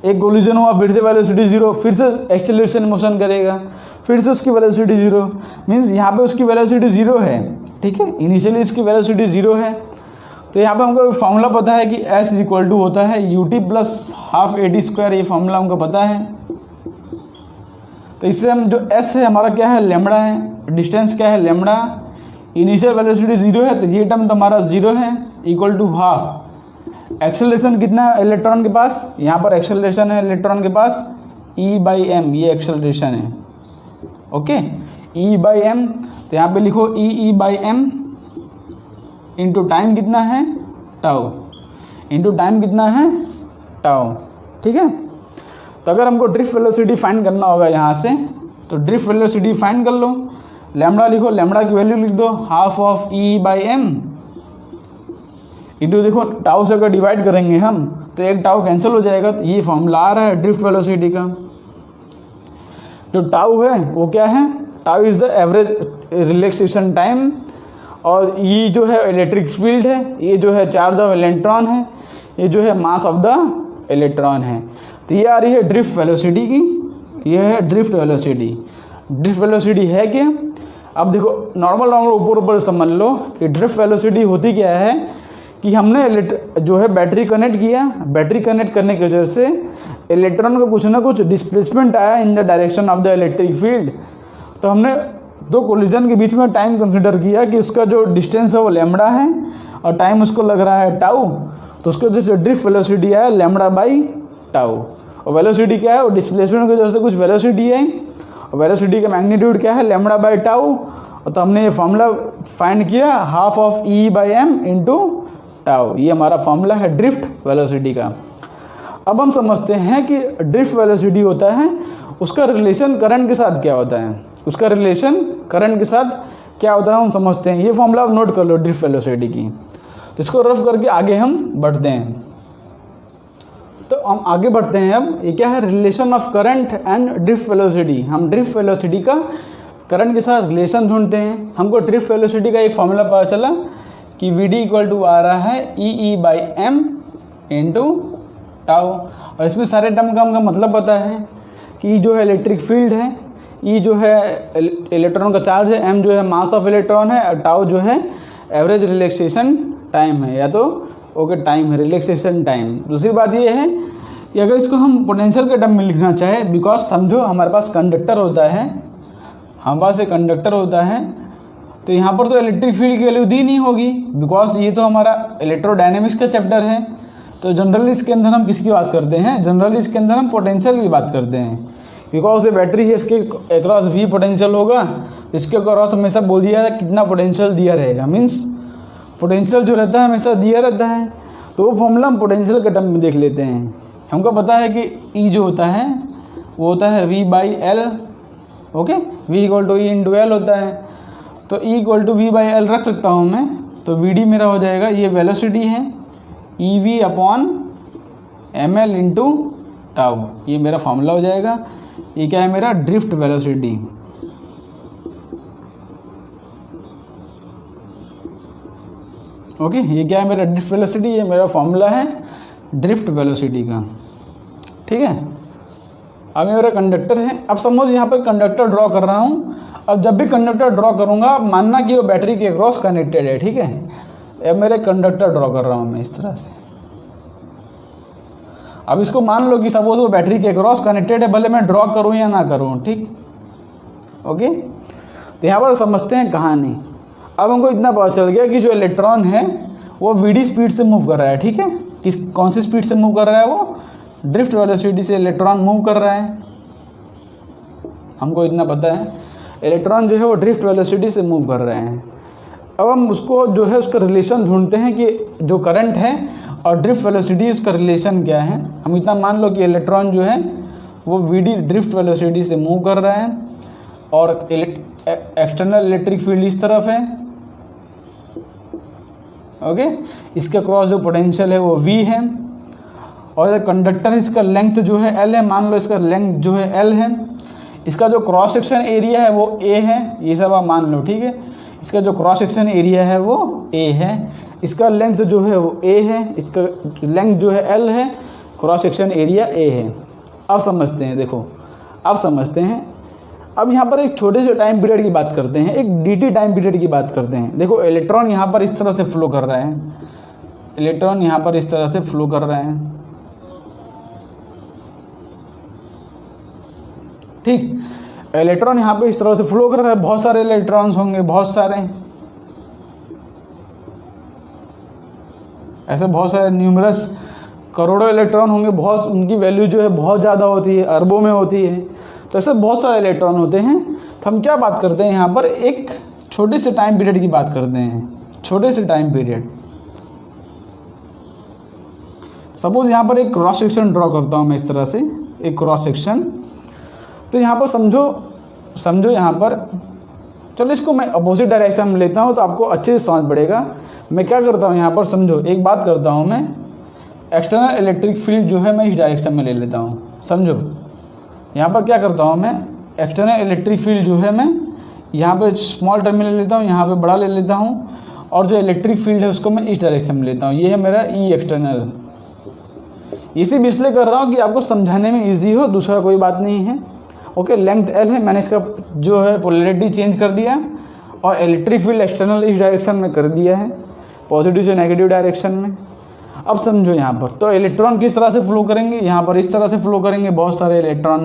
एक कोलिजन हुआ, फिर से वेलोसिटी 0, फिर से एक्सेलरेशन मोशन करेगा, फिर से उसकी वेलोसिटी 0, मीन्स यहाँ पे उसकी वेलोसिटी 0 है। ठीक है, इनिशियली इसकी वेलोसिटी 0 है। तो यहाँ पे हमको फॉर्मूला पता है कि S इक्वल टू होता है ut प्लस हाफ AD²। ये फॉर्मूला हमको पता है। तो इससे हम जो S है हमारा क्या है? लैम्बडा है। डिस्टेंस क्या है? लैम्बडा। इनिशियल वेलोसिटी 0 है, तो ये टर्म तो हमारा 0 है, इक्वल टू हाफ। एक्सेलरेशन कितना है इलेक्ट्रॉन के पास? यहाँ पर एक्सेलरेशन है इलेक्ट्रॉन के पास E/m, ये एक्सेलरेशन है। ओके, E/m, तो यहाँ पे लिखो E/m इंटू टाइम कितना है? टाउ। इंटू टाइम कितना है? टाउ। ठीक है, तो अगर हमको ड्रिफ्ट वेलोसिटी फाइंड करना होगा यहाँ से, तो ड्रिफ्ट वेलोसिटी फाइंड कर लो। लैम्बडा लिखो, लैम्बडा की वैल्यू लिख दो हाफ ऑफ E/m इंटू, देखो टाउ से अगर डिवाइड करेंगे हम तो एक टाउ कैंसिल हो जाएगा। तो ये फॉर्मूला आ रहा है ड्रिफ्ट वेलोसिटी का। जो टाउ है वो क्या है? Tau is the average relaxation time. और ये जो है इलेक्ट्रिक फील्ड है, ये जो है चार्ज ऑफ इलेक्ट्रॉन है, ये जो है मास ऑफ द इलेक्ट्रॉन है। तो ये आ रही है ड्रिफ्ट वेलोसिटी की, ये है ड्रिफ्ट वेलोसिटी। ड्रिफ्ट वेलोसिटी है क्या? अब देखो नॉर्मल ऊपर समझ लो कि ड्रिफ्ट वेलोसिटी होती क्या है कि हमने जो है बैटरी कनेक्ट किया, बैटरी कनेक्ट करने की वजह से इलेक्ट्रॉन का कुछ ना कुछ डिस्प्लेसमेंट आया इन the direction of the electric field. तो हमने दो कोलिजन के बीच में टाइम कंसिडर किया कि उसका जो डिस्टेंस है वो लैम्बडा है और टाइम उसको लग रहा है टाउ। तो उसको जो ड्रिफ्ट वेलोसिटी है लैम्बडा बाई टाउ। और वेलोसिटी क्या है? वो डिस्प्लेसमेंट की वजह से कुछ वेलोसिटी है, और वेलोसिटी का मैग्नीट्यूड क्या है? Lambda by tau. तो हमने ये फॉर्मूला फाइंड किया half of E/m into tau. ये हमारा फॉर्मूला है ड्रिफ्ट वेलोसिटी का। अब हम समझते हैं कि ड्रिफ्ट वेलोसिटी होता है, उसका रिलेशन करंट के साथ क्या होता है, उसका रिलेशन करंट के साथ क्या होता है हम समझते हैं। ये फॉर्मूला आप नोट कर लो ड्रिफ्ट वेलोसिटी की। तो इसको रफ करके आगे हम बढ़ते हैं। तो हम आगे बढ़ते हैं। अब ये क्या है? Relation of current and drift velocity. हम ड्रिफ्ट वेलोसिटी का करंट के साथ रिलेशन ढूंढते हैं। हमको ड्रिफ्ट वेलोसिटी का एक फॉर्मूला पता चला कि Vd इक्वल टू आ रहा है E/m इंटू टाउ। और इसमें सारे टर्म का हमका मतलब पता है कि E जो है इलेक्ट्रिक फील्ड है, E जो है इलेक्ट्रॉन का चार्ज है, m जो है मास ऑफ इलेक्ट्रॉन है, और टाउ जो है एवरेज रिलैक्सेशन टाइम है, या तो ओके टाइम है, रिलैक्सेशन टाइम। दूसरी बात ये है कि अगर इसको हम पोटेंशियल के टर्म में लिखना चाहे, बिकॉज समझो हमारे पास कंडक्टर होता है, हमारे पास एक कंडक्टर होता है, तो यहाँ पर तो इलेक्ट्रिक फील्ड की वैल्यू दी नहीं होगी, बिकॉज ये तो हमारा इलेक्ट्रोडायनेमिक्स का चैप्टर है। तो जनरली इसके अंदर हम किसकी बात करते हैं? जनरली इसके अंदर हम पोटेंशियल की बात करते हैं, बिकॉज ये बैटरी है, इसके अक्रॉस V पोटेंशियल होगा, इसके अक्रॉस हमेशा बोल दिया है कितना पोटेंशियल दिया रहेगा, मीन्स पोटेंशियल जो रहता है हमेशा दिया रहता है। तो वो फॉर्मूला हम पोटेंशियल के टर्म में देख लेते हैं। हमको पता है कि E जो होता है वो होता है V/L। Okay, V equal to E into L होता है। तो E इक्वल टू V/L रख सकता हूँ मैं। तो Vd मेरा हो जाएगा, ये वेलोसिटी है, EV upon ml into tau. ये मेरा फार्मूला हो जाएगा। ये क्या है? मेरा ड्रिफ्ट वेलोसिटी। ओके, ये क्या है? मेरा ड्रिफ्ट वेलोसिटी। ये मेरा फार्मूला है ड्रिफ्ट वेलोसिटी का। ठीक है, अब मेरा कंडक्टर है। अब समझ यहाँ पर कंडक्टर ड्रॉ कर रहा हूँ। अब जब भी कंडक्टर ड्रॉ करूँगा, मानना कि वो बैटरी के क्रॉस कनेक्टेड है। ठीक है, अब मेरे कंडक्टर ड्रॉ कर रहा हूँ मैं इस तरह से। अब इसको मान लो कि सपोज वो बैटरी के क्रॉस कनेक्टेड है, भले मैं ड्रॉ करूँ या ना करूँ। ठीक, ओके। तो यहाँ पर समझते हैं कहानी। अब हमको इतना पता चल गया कि जो इलेक्ट्रॉन है वो Vd स्पीड से मूव कर रहा है। ठीक है, कौन सी स्पीड से मूव कर रहा है? वो ड्रिफ्ट वेलोसिटी से इलेक्ट्रॉन मूव कर रहा है। हमको इतना पता है। इलेक्ट्रॉन जो है वो ड्रिफ्ट वेलोसिटी से मूव कर रहे हैं। अब हम उसको जो है उसका रिलेशन ढूंढते हैं कि जो करंट है और ड्रिफ्ट वेलोसिटी उसका रिलेशन क्या है। हम इतना मान लो कि इलेक्ट्रॉन जो है वो वीडी ड्रिफ्ट वेलोसिटी से मूव कर रहा है और एक्सटर्नल इलेक्ट्रिक फील्ड इस तरफ है, ओके। इसके क्रॉस जो पोटेंशियल है वो V है और कंडक्टर इसका लेंथ जो है L है, मान लो इसका लेंथ जो है L है, इसका जो क्रॉस सेक्शन एरिया है वो A है, ये सब आप मान लो, ठीक है। इसका जो क्रॉस सेक्शन एरिया है वो A है, इसका लेंथ जो है वो A है, इसका लेंथ जो है L है, क्रॉस सेक्शन एरिया A है। अब समझते हैं, देखो अब समझते हैं। अब यहाँ पर एक छोटे से टाइम पीरियड की बात करते हैं, एक dt टाइम पीरियड की बात करते हैं। देखो इलेक्ट्रॉन यहाँ पर इस तरह से फ्लो कर रहा है, इलेक्ट्रॉन यहाँ पर इस तरह से फ्लो कर रहा है, ठीक। इलेक्ट्रॉन यहाँ पे इस तरह से फ्लो कर रहा है, बहुत सारे इलेक्ट्रॉन्स होंगे, बहुत सारे, ऐसे बहुत सारे न्यूमरस करोड़ों इलेक्ट्रॉन होंगे, बहुत उनकी वैल्यू जो है बहुत ज़्यादा होती है, अरबों में होती है। तो ऐसे बहुत सारे इलेक्ट्रॉन होते हैं। तो हम क्या बात करते हैं यहाँ पर, एक छोटे से टाइम पीरियड की बात करते हैं, छोटे से टाइम पीरियड। सपोज यहाँ पर एक क्रॉस सेक्शन ड्रॉ करता हूँ मैं इस तरह से, एक क्रॉस सेक्शन। तो यहाँ पर समझो यहाँ पर, चलो इसको मैं अपोजिट डायरेक्शन में लेता हूँ तो आपको अच्छे से समझ पड़ेगा। मैं क्या करता हूँ यहाँ पर, समझो एक बात करता हूँ मैं, एक्सटर्नल इलेक्ट्रिक फील्ड जो है मैं इस डायरेक्शन में ले लेता हूँ। समझो यहाँ पर क्या करता हूँ मैं, एक्सटर्नल इलेक्ट्रिक फील्ड जो है मैं यहाँ पे स्मॉल टर्मिनल ले लेता हूँ, यहाँ पे बड़ा ले लेता हूँ, और जो इलेक्ट्रिक फील्ड है उसको मैं इस डायरेक्शन में लेता हूँ। ये है मेरा ई एक्सटर्नल। इसी भी इसलिए कर रहा हूँ कि आपको समझाने में ईजी हो, दूसरा कोई बात नहीं है, ओके। लेंथ L है, मैंने इसका जो है पोलैरिटी चेंज कर दिया और इलेक्ट्रिक फील्ड एक्सटर्नल इस डायरेक्शन में कर दिया है, पॉजिटिव से नेगेटिव डायरेक्शन में। अब समझो यहाँ पर तो इलेक्ट्रॉन किस तरह से फ्लो करेंगे, यहाँ पर इस तरह से फ्लो करेंगे, बहुत सारे इलेक्ट्रॉन,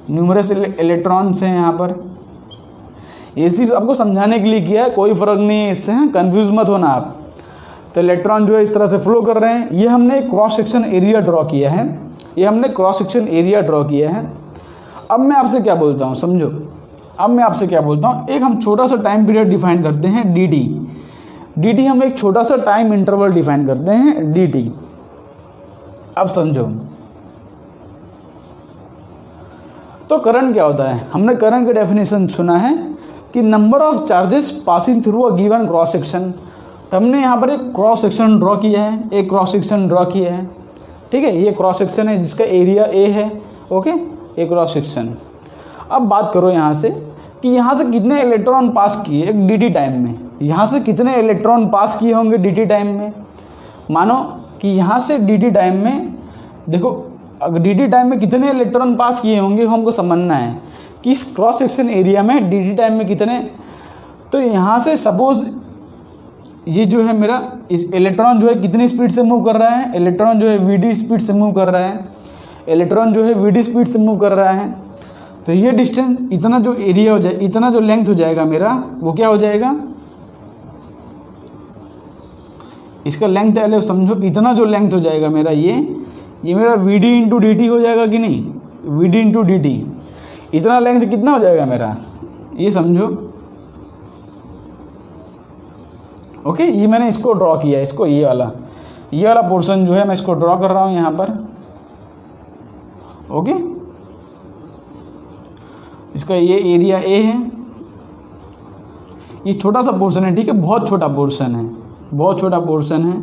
न्यूमरस इलेक्ट्रॉन्स हैं यहाँ पर। ये सिर्फ आपको समझाने के लिए किया है, कोई फ़र्क नहीं है इससे, कंफ्यूज मत होना आप। तो इलेक्ट्रॉन जो है इस तरह से फ्लो कर रहे हैं। ये हमने क्रॉस सेक्शन एरिया ड्रॉ किया है, ये हमने क्रॉस सेक्शन एरिया ड्रॉ किया है। अब मैं आपसे क्या बोलता हूँ, समझो अब मैं आपसे क्या बोलता हूँ, एक हम छोटा सा टाइम पीरियड डिफाइन करते हैं dt हम एक छोटा सा टाइम इंटरवल डिफाइन करते हैं dt। अब समझो तो करंट क्या होता है, हमने करंट की डेफिनेशन सुना है कि number of charges passing through a given cross section. तो हमने यहाँ पर एक क्रॉस सेक्शन ड्रॉ किया है, एक क्रॉस सेक्शन ड्रॉ किया है, ठीक है। ये क्रॉस सेक्शन है जिसका एरिया A है, ओके, एक क्रॉस सेक्शन। अब बात करो यहाँ से कि यहाँ से कितने इलेक्ट्रॉन पास किए एक dt टाइम में, यहाँ से कितने इलेक्ट्रॉन पास किए होंगे dt टाइम में। मानो कि यहाँ से dt टाइम में, देखो अगर dt टाइम में कितने इलेक्ट्रॉन पास किए होंगे हमको समझना है कि इस क्रॉस सेक्शन एरिया में dt टाइम में कितने। तो यहाँ से सपोज ये जो है मेरा इस इलेक्ट्रॉन जो है कितनी स्पीड से मूव कर रहा है, इलेक्ट्रॉन जो है vd स्पीड से मूव कर रहा है, इलेक्ट्रॉन जो है vd स्पीड से मूव कर रहा है। तो ये डिस्टेंस, इतना जो एरिया हो जाए, इतना जो लेंथ हो जाएगा मेरा, वो क्या हो जाएगा, इसका लेंथ L समझो, इतना जो लेंथ हो जाएगा मेरा, ये मेरा vd इंटू dt हो जाएगा कि नहीं, vd इंटू dt। इतना लेंथ कितना हो जाएगा मेरा, ये समझो, ओके। ये मैंने इसको ड्रॉ किया, इसको ये वाला पोर्शन जो है मैं इसको ड्रॉ कर रहा हूँ यहाँ पर, ओके। इसका ये एरिया A है, ये छोटा सा पोर्शन है, ठीक है, बहुत छोटा पोर्शन है, बहुत छोटा पोर्शन है।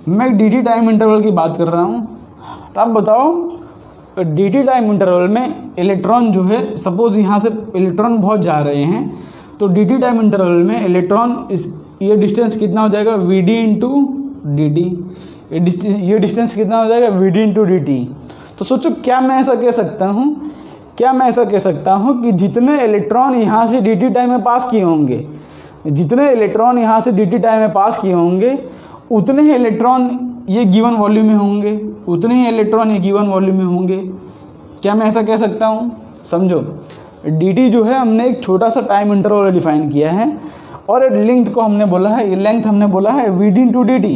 मैं dt टाइम इंटरवल की बात कर रहा हूँ। तो आप बताओ dt टाइम इंटरवल में इलेक्ट्रॉन जो है, सपोज यहाँ से इलेक्ट्रॉन बहुत जा रहे हैं, तो dt टाइम इंटरवल में इलेक्ट्रॉन ये डिस्टेंस कितना हो जाएगा, vd इंटू dt। ये डिस्टेंस कितना हो जाएगा, vd इंटू dt। तो सोचो क्या मैं ऐसा कह सकता हूँ कि जितने इलेक्ट्रॉन यहाँ से dt टाइम में पास किए होंगे, जितने इलेक्ट्रॉन यहाँ से dt टाइम में पास किए होंगे, उतने ही इलेक्ट्रॉन ये गिवन वॉल्यूम में होंगे, उतने ही इलेक्ट्रॉन ये गिवन वॉल्यूम में होंगे। क्या मैं ऐसा कह सकता हूँ, समझो dt जो है हमने एक छोटा सा टाइम इंटरवल डिफाइन किया है, और लेंथ को हमने बोला है, ये लेंथ हमने बोला है vd into dt,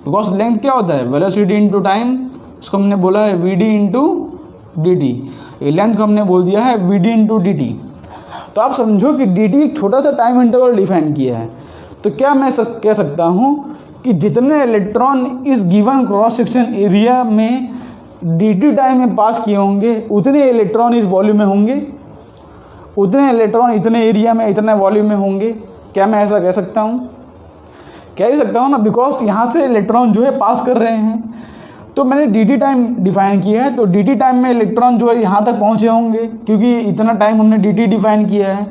because length क्या होता है, वेलोसिटी इंटू टाइम, उसको हमने बोला है vd इंटू dt। ये लेंथ को हमने बोल दिया है vd इंटू dt। तो आप समझो कि dt एक छोटा सा टाइम इंटरवल डिफाइन किया है। तो क्या मैं कह सकता हूँ कि जितने इलेक्ट्रॉन इस गिवन क्रॉस सेक्शन एरिया में dt टाइम में पास किए होंगे उतने इलेक्ट्रॉन इस वॉल्यूम में होंगे, उतने इलेक्ट्रॉन इतने एरिया में इतने वॉल्यूम में होंगे। क्या मैं ऐसा कह सकता हूँ? कह ही सकता हूँ ना, बिकॉज यहाँ से इलेक्ट्रॉन जो है पास कर रहे हैं। तो मैंने dt टाइम डिफाइन किया है, तो dt टाइम में इलेक्ट्रॉन जो है यहाँ तक पहुँचे होंगे, क्योंकि इतना टाइम हमने dt डिफाइन किया है।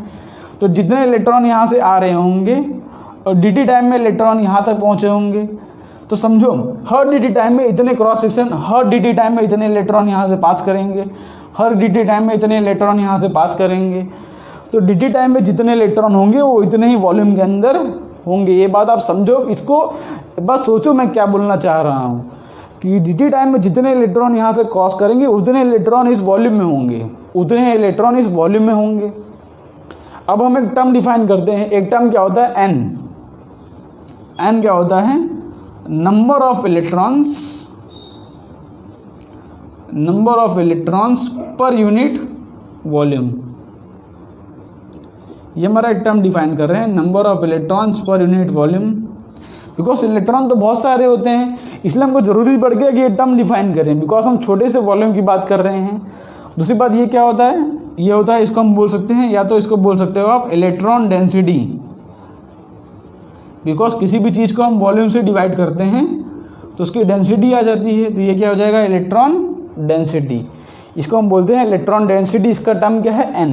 तो जितने इलेक्ट्रॉन यहाँ से आ रहे होंगे और dt टाइम में इलेक्ट्रॉन यहाँ तक पहुँचे होंगे। तो समझो हर dt टाइम में इतने क्रॉस सेक्शन, हर dt टाइम में इतने इलेक्ट्रॉन यहाँ से पास करेंगे, हर dt टाइम में इतने इलेक्ट्रॉन यहाँ से पास करेंगे। तो dt टाइम में जितने इलेक्ट्रॉन होंगे वो इतने ही वॉल्यूम के अंदर होंगे। ये बात आप समझो, इसको बस सोचो मैं क्या बोलना चाह रहा हूँ कि dt टाइम में जितने इलेक्ट्रॉन यहाँ से क्रॉस करेंगे उतने इलेक्ट्रॉन इस वॉल्यूम में होंगे, उतने इलेक्ट्रॉन इस वॉल्यूम में होंगे। अब हम एक टर्म डिफाइन करते हैं। एक टर्म क्या होता है? n क्या होता है? Number of electrons per unit volume. ये हमारा एक टर्म डिफाइन कर रहे हैं, number of electrons per unit volume. Because electron तो बहुत सारे होते हैं, इसलिए हमको ज़रूरी पड़ गया कि ये टर्म डिफाइन करें, बिकॉज हम छोटे से वॉल्यूम की बात कर रहे हैं। दूसरी बात ये क्या होता है? ये होता है, इसको हम बोल सकते हैं, या तो इसको बोल सकते हो आप इलेक्ट्रॉन डेंसिटी। बिकॉज किसी भी चीज़ को हम वॉल्यूम से डिवाइड करते हैं तो उसकी डेंसिटी आ जाती है। तो ये क्या हो जाएगा? Electron density. इसको हम बोलते हैं इलेक्ट्रॉन डेंसिटी। इसका टर्म क्या है? n।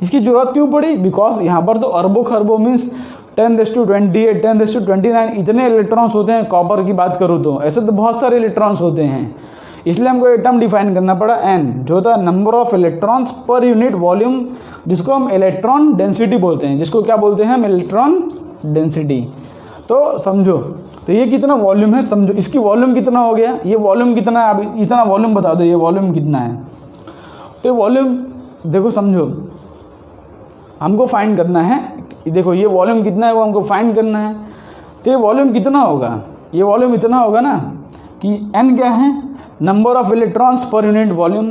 इसकी ज़रूरत क्यों पड़ी? बिकॉज यहाँ पर तो अरबों खरबों मीन्स 10⁻28, 10⁻29 इतने इलेक्ट्रॉन्स होते हैं। कॉपर की बात करूँ तो ऐसे तो बहुत सारे इलेक्ट्रॉन्स होते हैं, इसलिए हमको एक टर्म डिफाइन करना पड़ा n, जो होता है number of electrons per unit volume, जिसको हम इलेक्ट्रॉन डेंसिटी बोलते हैं। जिसको क्या बोलते हैं हम? Electron density. तो समझो, तो ये कितना वॉल्यूम है समझो। इसकी वॉल्यूम कितना हो गया? ये वॉल्यूम कितना है? अब इतना वॉल्यूम बता दो, ये वॉल्यूम कितना है? तो वॉल्यूम देखो, समझो, हमको फाइंड करना है। देखो ये वॉल्यूम कितना है वो हमको फाइंड करना है। तो ये वॉल्यूम कितना होगा? ये वॉल्यूम इतना होगा ना कि n क्या है? Number of electrons per unit volume.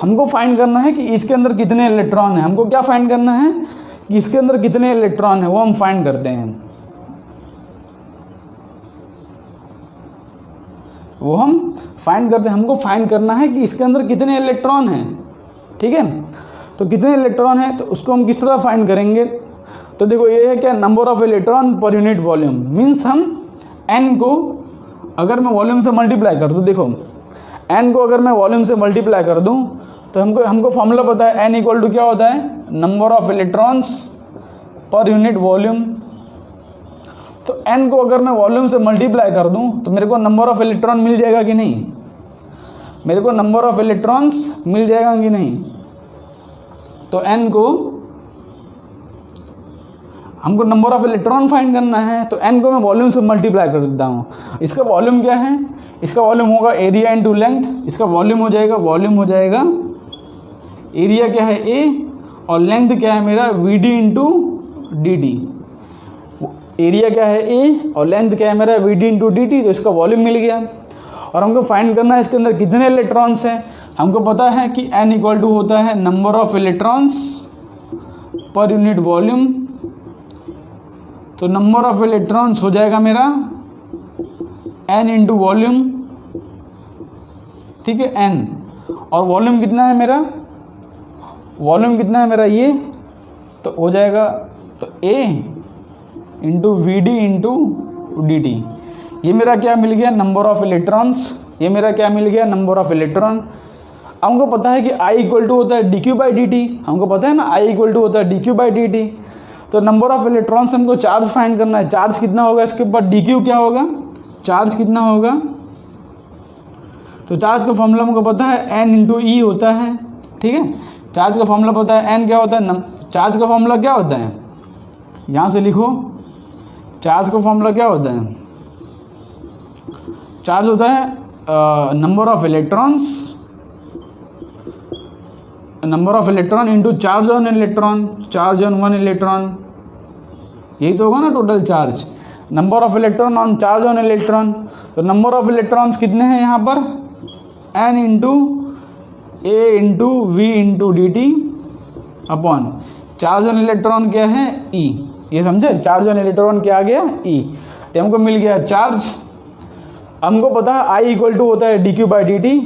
हमको फाइंड करना है कि इसके अंदर कितने इलेक्ट्रॉन हैं। हमको क्या फाइंड करना है? कि इसके अंदर कितने इलेक्ट्रॉन हैं, वो हम फाइंड करते हैं। हमको फाइंड करना है कि इसके अंदर कितने इलेक्ट्रॉन हैं। ठीक है, तो कितने इलेक्ट्रॉन हैं तो उसको हम किस तरह फाइंड करेंगे? तो देखो ये है क्या? Number of electron per unit volume. Means हम n को अगर मैं वॉल्यूम से मल्टीप्लाई कर दूँ, देखो n को अगर मैं वॉल्यूम से मल्टीप्लाई कर दूँ तो हमको फॉर्मूला पता है। n इक्वल टू क्या होता है? Number of electrons per unit volume. तो n को अगर मैं वॉल्यूम से मल्टीप्लाई कर दूँ तो मेरे को नंबर ऑफ इलेक्ट्रॉन मिल जाएगा कि नहीं? मेरे को नंबर ऑफ इलेक्ट्रॉन्स मिल जाएगा कि नहीं? तो n को हमको नंबर ऑफ इलेक्ट्रॉन फाइंड करना है, तो n को मैं वॉल्यूम से मल्टीप्लाई कर देता हूँ। इसका वॉल्यूम क्या है? इसका वॉल्यूम होगा एरिया इंटू लेंथ। इसका वॉल्यूम हो जाएगा एरिया क्या है? a, और लेंथ क्या है मेरा? vd into dt। एरिया क्या है? a, और लेंथ क्या है मेरा? vd into dt। तो इसका वॉल्यूम मिल गया। और हमको फाइंड करना है इसके अंदर कितने इलेक्ट्रॉन्स हैं। हमको पता है कि n इक्वल टू होता है number of electrons per unit volume. तो नंबर ऑफ इलेक्ट्रॉन्स हो जाएगा मेरा n इंटू वॉल्यूम। ठीक है, n। और वॉल्यूम कितना है मेरा? ये तो हो जाएगा तो a into V D into D T. ये मेरा क्या मिल गया? Number of electrons. ये मेरा क्या मिल गया? Number of electron. हमको पता है कि I इक्वल टू होता है D Q by D T. हमको पता है ना I इक्वल टू होता है D Q by D T. तो नंबर ऑफ इलेक्ट्रॉन्स हमको चार्ज फाइंड करना है। चार्ज कितना होगा इसके ऊपर? डी क्यू क्या होगा? चार्ज कितना होगा? तो चार्ज का फॉर्मूला हमको पता है n इंटू ई होता है। ठीक है, चार्ज का फॉर्मूला पता है। n क्या होता है? चार्ज का फॉर्मूला क्या होता है? यहाँ से लिखो, चार्ज का फॉर्मूला क्या होता है? चार्ज होता है number of electron into charge on electron, charge on one electron. यही तो होगा ना total charge. Number of electron on charge on electron. तो नंबर ऑफ इलेक्ट्रॉन्स कितने हैं यहाँ पर? n into A into V into D T upon charge on electron क्या है E, ये समझे, चार्ज ऑन इलेक्ट्रॉन क्या आ गया E, तो हमको मिल गया चार्ज। हमको पता है I इक्वल टू होता है dq/dt।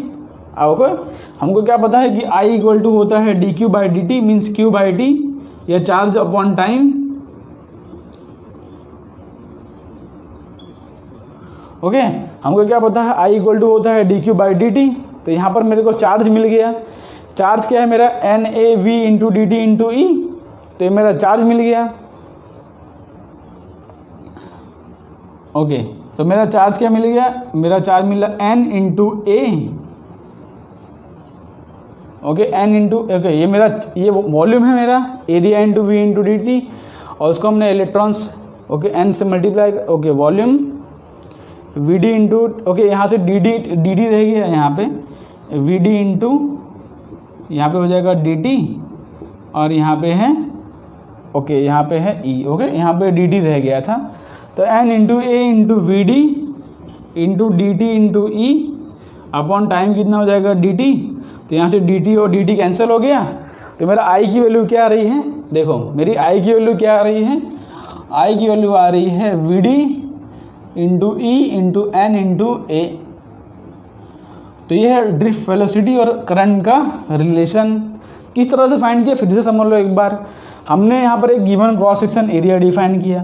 ओके, हमको क्या पता है कि I इक्वल टू होता है dq/dt मीन्स q/t या चार्ज अपॉन टाइम। ओके, हमको क्या पता है I इक्वल टू होता है dq/dt। तो यहाँ पर मेरे को चार्ज मिल गया। चार्ज क्या है मेरा NaV into dt into E, तो ये मेरा चार्ज मिल गया। ओके, तो मेरा चार्ज क्या मिल गया, मेरा चार्ज मिला N into A। Okay, N into okay, ये वॉल्यूम है मेरा, area into V into dt, और उसको हमने इलेक्ट्रॉन्स ओके N से multiply, okay volume Vd into okay यहाँ से dd रह गया, यहाँ पे Vd इंटू यहाँ पे हो जाएगा dt, और यहाँ पे है ओके यहाँ पे है E। ओके, यहाँ पे dt रह गया था, तो N into A into Vd into dt into E upon time कितना हो जाएगा dt। तो यहाँ से dt और dt कैंसिल हो गया, तो मेरा I की वैल्यू क्या आ रही है, देखो मेरी I की वैल्यू क्या आ रही है, I की वैल्यू आ रही है Vd into E into N into A। तो ये है ड्रिफ्ट वेलोसिटी और करंट का रिलेशन। किस तरह से फाइंड किया, फिर से समझ लो एक बार। हमने यहाँ पर एक given cross section area define किया।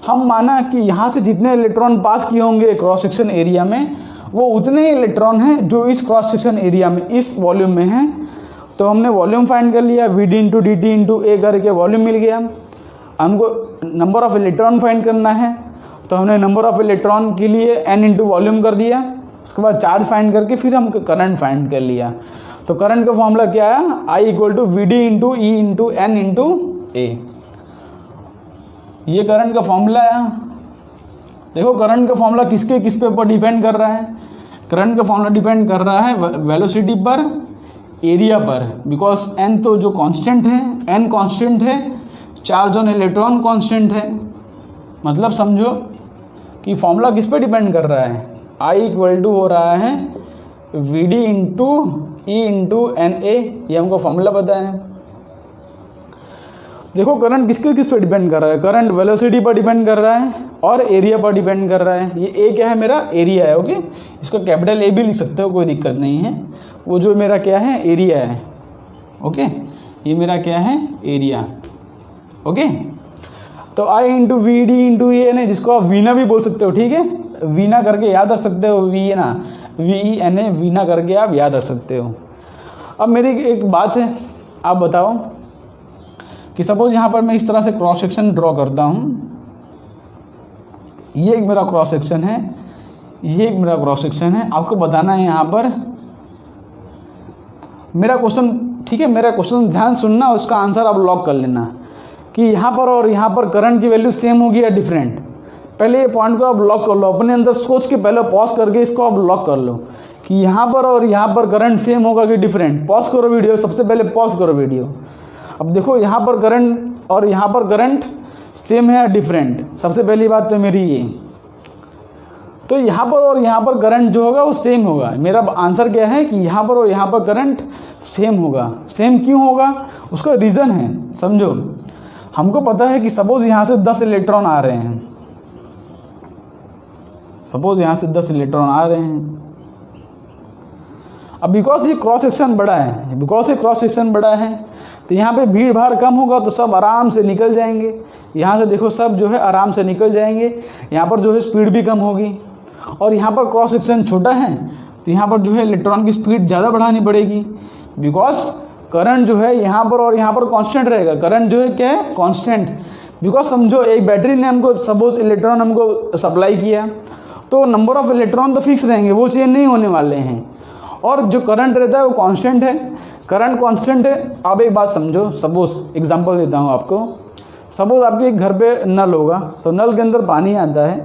हम माना कि यहाँ से जितने इलेक्ट्रॉन पास किए होंगे क्रॉस सेक्शन एरिया में, वो उतने ही इलेक्ट्रॉन हैं जो इस क्रॉस सेक्शन एरिया में इस वॉल्यूम में हैं। तो हमने वॉल्यूम फाइंड कर लिया, Vd into dt into A करके वॉल्यूम मिल गया। हमको नंबर ऑफ इलेक्ट्रॉन फाइंड करना है, तो हमने नंबर ऑफ इलेक्ट्रॉन के लिए N इंटू वॉल्यूम कर दिया। उसके बाद चार्ज फाइंड करके फिर हम करंट फाइंड कर लिया। तो करंट का फॉर्मूला क्या आया, I equal to Vd into E into N into A। ये करंट का फॉर्मूला आया। देखो करंट का फॉर्मूला किसके किस पे ऊपर डिपेंड कर रहा है, करंट का फॉर्मूला डिपेंड कर रहा है वेलोसिटी पर, एरिया पर, बिकॉज N तो जो कांस्टेंट है, N कांस्टेंट है, चार्ज ऑन इलेक्ट्रॉन कांस्टेंट है। मतलब समझो कि फॉर्मूला किस पे डिपेंड कर रहा है, I इक्वल टू हो रहा है Vd into E into Na, ये हमको फॉर्मूला पता है। देखो करंट किस पे डिपेंड कर रहा है, करंट वेलोसिटी पर डिपेंड कर रहा है और एरिया पर डिपेंड कर रहा है। ये A क्या है, मेरा एरिया है। ओके, इसको कैपिटल A भी लिख सकते हो, कोई दिक्कत नहीं है। वो जो मेरा क्या है, एरिया है। ओके, ये मेरा क्या है, एरिया। ओके, तो I into Vd into A ने, जिसको आप वीना भी बोल सकते हो, ठीक है, वीना करके याद रख सकते हो, वीना VENA वीना करके आप याद रख सकते हो। अब मेरी एक बात है, आप बताओ कि सपोज यहाँ पर मैं इस तरह से क्रॉस सेक्शन ड्रॉ करता हूँ। ये एक मेरा क्रॉस सेक्शन है, ये एक मेरा क्रॉस सेक्शन है। आपको बताना है यहाँ पर मेरा क्वेश्चन, ठीक है, मेरा क्वेश्चन ध्यान सुनना, उसका आंसर आप लॉक कर लेना कि यहाँ पर और यहाँ पर करंट की वैल्यू सेम होगी या डिफरेंट। पहले ये पॉइंट को आप लॉक कर लो, अपने अंदर सोच के पहले पॉज करके इसको आप लॉक कर लो कि यहाँ पर और यहाँ पर करंट सेम होगा कि डिफरेंट। पॉज करो वीडियो, सबसे पहले पॉज करो वीडियो। अब देखो यहाँ पर करंट और यहाँ पर करंट सेम है या डिफरेंट। सबसे पहली बात तो मेरी ये, तो यहाँ पर और यहाँ पर करंट जो होगा वो सेम होगा। मेरा आंसर क्या है कि यहाँ पर और यहाँ पर करंट सेम होगा। सेम क्यों होगा, उसका रीज़न है, समझो। हमको पता है कि सपोज यहाँ से 10 इलेक्ट्रॉन आ रहे हैं, सपोज यहाँ से 10 इलेक्ट्रॉन आ रहे हैं। अब बिकॉज ये क्रॉस सेक्शन बड़ा है, बिकॉज ये क्रॉस सेक्शन बड़ा है, तो यहाँ पे भीड़ भाड़ कम होगा, तो सब आराम से निकल जाएंगे। यहाँ से देखो सब जो है आराम से निकल जाएंगे। यहाँ पर जो है स्पीड भी कम होगी। और यहाँ पर क्रॉस सेक्शन छोटा है, तो यहाँ पर जो है इलेक्ट्रॉन की स्पीड ज़्यादा बढ़ानी पड़ेगी, बिकॉज करंट जो है यहाँ पर और यहाँ पर कांस्टेंट रहेगा। करंट जो है क्या है, कांस्टेंट। बिकॉज समझो एक बैटरी ने हमको सपोज इलेक्ट्रॉन हमको सप्लाई किया, तो नंबर ऑफ इलेक्ट्रॉन तो फिक्स रहेंगे, वो चेंज नहीं होने वाले हैं। और जो करंट रहता है वो कांस्टेंट है, करंट कांस्टेंट है। अब एक बात समझो, सपोज एग्जांपल देता हूँ आपको। सपोज आपके एक घर पे नल होगा, तो नल के अंदर पानी आता है,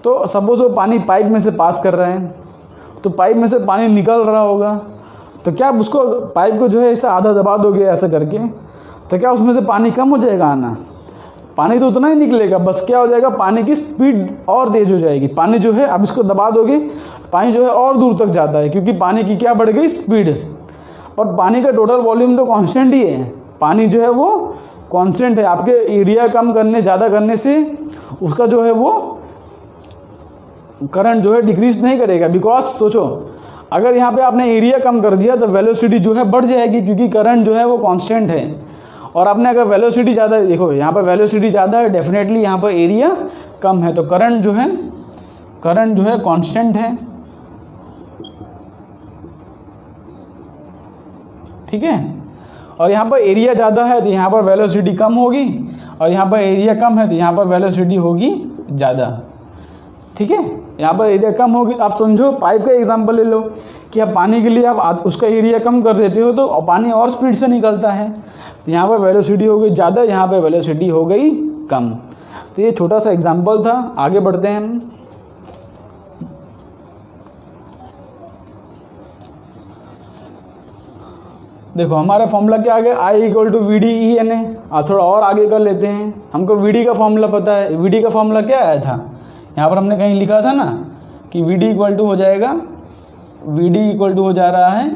तो सपोज वो पानी पाइप में से पास कर रहे हैं, तो पाइप में से पानी निकल रहा होगा, तो क्या आप उसको पाइप को जो है ऐसे आधा दबा दोगे ऐसे करके, तो क्या उसमें से पानी कम हो जाएगा आना? पानी तो उतना ही निकलेगा, बस क्या हो जाएगा, पानी की स्पीड और तेज हो जाएगी। पानी जो है अब इसको दबा दोगे, पानी जो है और दूर तक जाता है, क्योंकि पानी की क्या बढ़ गई, स्पीड। और पानी का टोटल वॉल्यूम तो कांस्टेंट ही है, पानी जो है वो कांस्टेंट है, आपके एरिया कम करने ज़्यादा करने से उसका जो है वो करंट जो है डिक्रीज नहीं करेगा। बिकॉज सोचो, अगर यहाँ पे आपने एरिया कम कर दिया तो वेलोसिटी जो है बढ़ जाएगी, क्योंकि करंट जो है वो कांस्टेंट है। और आपने अगर वेलोसिटी ज़्यादा, देखो यहाँ पर वेलोसिटी ज़्यादा है, डेफिनेटली यहाँ पर एरिया कम है, तो करंट जो है कांस्टेंट है। ठीक है, और यहाँ पर एरिया ज़्यादा है तो यहाँ पर वेलोसिटी कम होगी, और यहाँ पर एरिया कम है तो यहाँ पर वेलोसिटी होगी ज़्यादा। ठीक है, यहाँ पर एरिया कम होगी। आप समझो, पाइप का एग्जांपल ले लो कि आप पानी के लिए आप उसका एरिया कम कर देते हो तो पानी और स्पीड से निकलता है, तो यहाँ पर वेलोसिटी हो गई ज़्यादा, यहाँ पर वेलोसिटी हो गई कम। तो ये छोटा सा एग्जांपल था। आगे बढ़ते हैं हम। देखो हमारा फॉर्मूला क्या आ गया, I equal to V D E N A. आप थोड़ा और आगे कर लेते हैं, हमको वी डी का फॉर्मूला पता है। वी डी का फॉर्मूला क्या आया था, यहाँ पर हमने कहीं लिखा था ना कि वी डी इक्वल टू हो जाएगा, वी डी इक्वल टू हो जा रहा है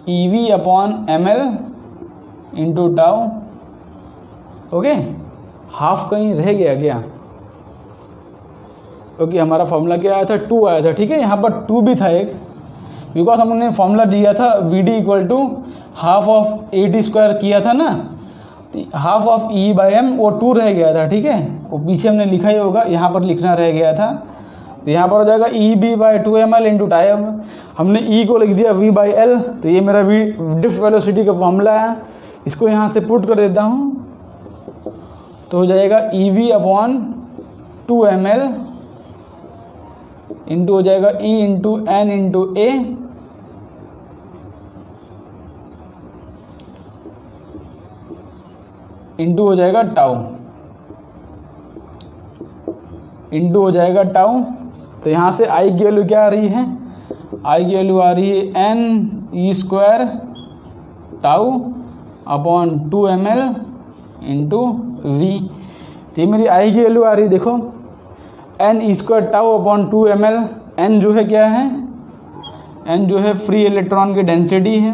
E V upon M L into tau. Okay, half कहीं रह गया क्या? ओके, हमारा फॉर्मूला क्या आया था, 2 आया था। ठीक है, यहाँ पर 2 भी था एक, बिकॉज हमने फॉर्मूला दिया था V D equal to half of A T square किया था ना, half of E by M, वो 2 रह गया था। ठीक है, वो पीछे हमने लिखा ही होगा, यहाँ पर लिखना रह गया था। तो यहाँ पर हो जाएगा E B by 2ml into time. हमने ई को लिख दिया वी बाई एल, तो ये मेरा वी ड्रिफ्ट वेलोसिटी का फॉर्मूला है। इसको यहाँ से पुट कर देता हूँ, तो हो जाएगा ई वी अपॉन 2ml इंटू हो जाएगा E into N into A into हो जाएगा टाउ, इंटू हो जाएगा टाउ। तो यहाँ से आई की वैल्यू क्या आ रही है, आई की वैल्यू आ रही है N E square tau upon 2ml into V. तो ये मेरी आई की वैल्यू आ रही है, देखो N E square tau upon 2ml। N जो है क्या है, एन जो है फ्री इलेक्ट्रॉन की डेंसिटी है,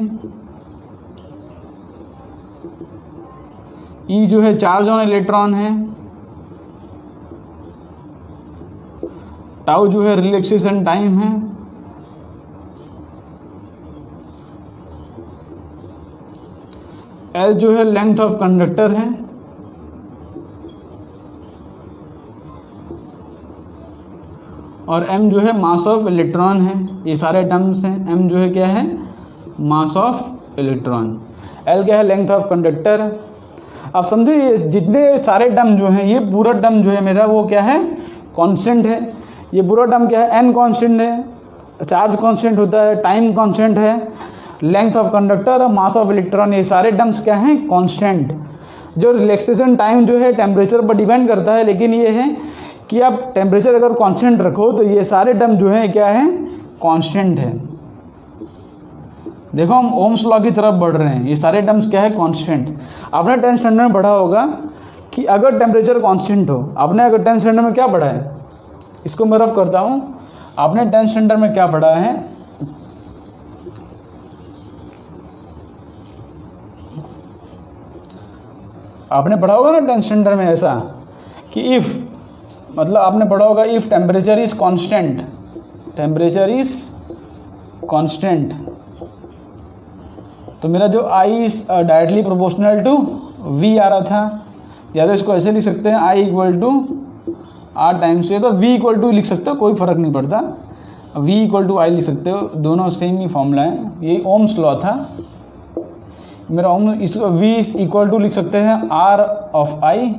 ई जो है चार्ज ऑन इलेक्ट्रॉन है, टाउ जो है रिलैक्सेशन टाइम है, एल जो है लेंथ ऑफ कंडक्टर है, और एम जो है मास ऑफ इलेक्ट्रॉन है। ये सारे टर्म्स हैं। एम जो है क्या है, मास ऑफ इलेक्ट्रॉन। एल क्या है, लेंथ ऑफ कंडक्टर। आप समझो ये जितने सारे टर्म जो हैं, ये पूरा टर्म जो है मेरा वो क्या है, कांस्टेंट है। ये पूरा टर्म क्या है, एन कांस्टेंट है, चार्ज कांस्टेंट होता है, टाइम कांस्टेंट है, लेंथ ऑफ कंडक्टर और मास ऑफ इलेक्ट्रॉन, ये सारे टर्म्स क्या हैं, कांस्टेंट। जो रिलैक्सेशन टाइम जो है टेम्परेचर पर डिपेंड करता है, लेकिन ये है कि आप टेम्परेचर अगर कांस्टेंट रखो तो ये सारे टर्म जो हैं क्या है, कांस्टेंट है। देखो हम ओम्स लॉ की तरफ बढ़ रहे हैं, ये सारे टर्म्स क्या है, कांस्टेंट। आपने 10th स्टैंडर्ड में पढ़ा होगा कि अगर टेम्परेचर कांस्टेंट हो, आपने अगर 10th स्टैंडर्ड में क्या पढ़ा है, इसको मैं रफ करता हूँ। आपने 10th स्टैंडर्ड में क्या पढ़ा है, आपने पढ़ा होगा ना 10th स्टैंडर्ड में ऐसा कि इफ़, मतलब आपने पढ़ा होगा if temperature is constant, temperature is constant, तो मेरा जो I is directly proportional to V आ रहा था, या तो इसको ऐसे लिख सकते हैं I equal to R times, या तो वी इक्वल टू लिख सकते हो, कोई फ़र्क नहीं पड़ता, वी इक्वल टू आई लिख सकते हो, दोनों सेम ही फॉर्मूला है। यही ओम्स लॉ था मेरा। ओम इसको वी इक्वल टू लिख सकते हैं आर ऑफ आई।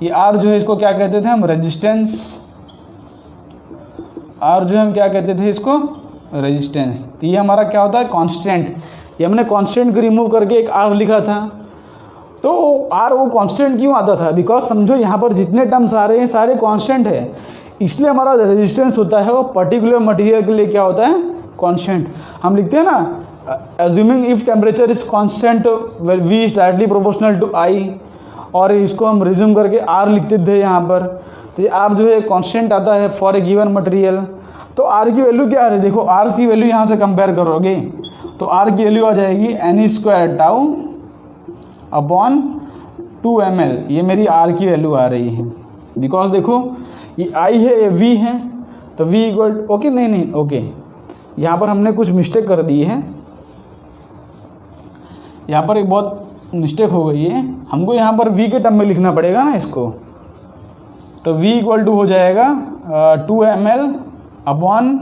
ये आर जो है इसको क्या कहते थे हम, रेजिस्टेंस। आर जो है हम क्या कहते थे इसको, रेजिस्टेंस। तो ये हमारा क्या होता है, कांस्टेंट। ये हमने कांस्टेंट को रिमूव करके एक आर लिखा था। तो आर वो कांस्टेंट क्यों आता था, बिकॉज समझो यहाँ पर जितने टर्म्स आ रहे हैं सारे कांस्टेंट है, इसलिए हमारा रेजिस्टेंस होता है वो पर्टिकुलर मटेरियल के लिए क्या होता है, कांस्टेंट। हम लिखते हैं ना, assuming if temperature is constant where v is directly proportional to I, और इसको हम रिज्यूम करके R लिखते थे यहाँ पर, तो ये R जो है कांस्टेंट आता है फॉर ए गिवन मटेरियल। तो R की वैल्यू क्या है, देखो R की वैल्यू यहाँ से कंपेयर करोगे तो R की वैल्यू आ जाएगी N square tau upon 2 ml, ये मेरी R की वैल्यू आ रही है। बिकॉज देखो ये I है, ये V है, तो V इक्वल ओके नहीं ओके, यहाँ पर हमने कुछ मिस्टेक कर दी है, यहाँ पर एक बहुत मिस्टेक हो गई है। हमको यहाँ पर V के टर्म में लिखना पड़ेगा ना इसको, तो V इक्वल टू हो जाएगा 2 ml upon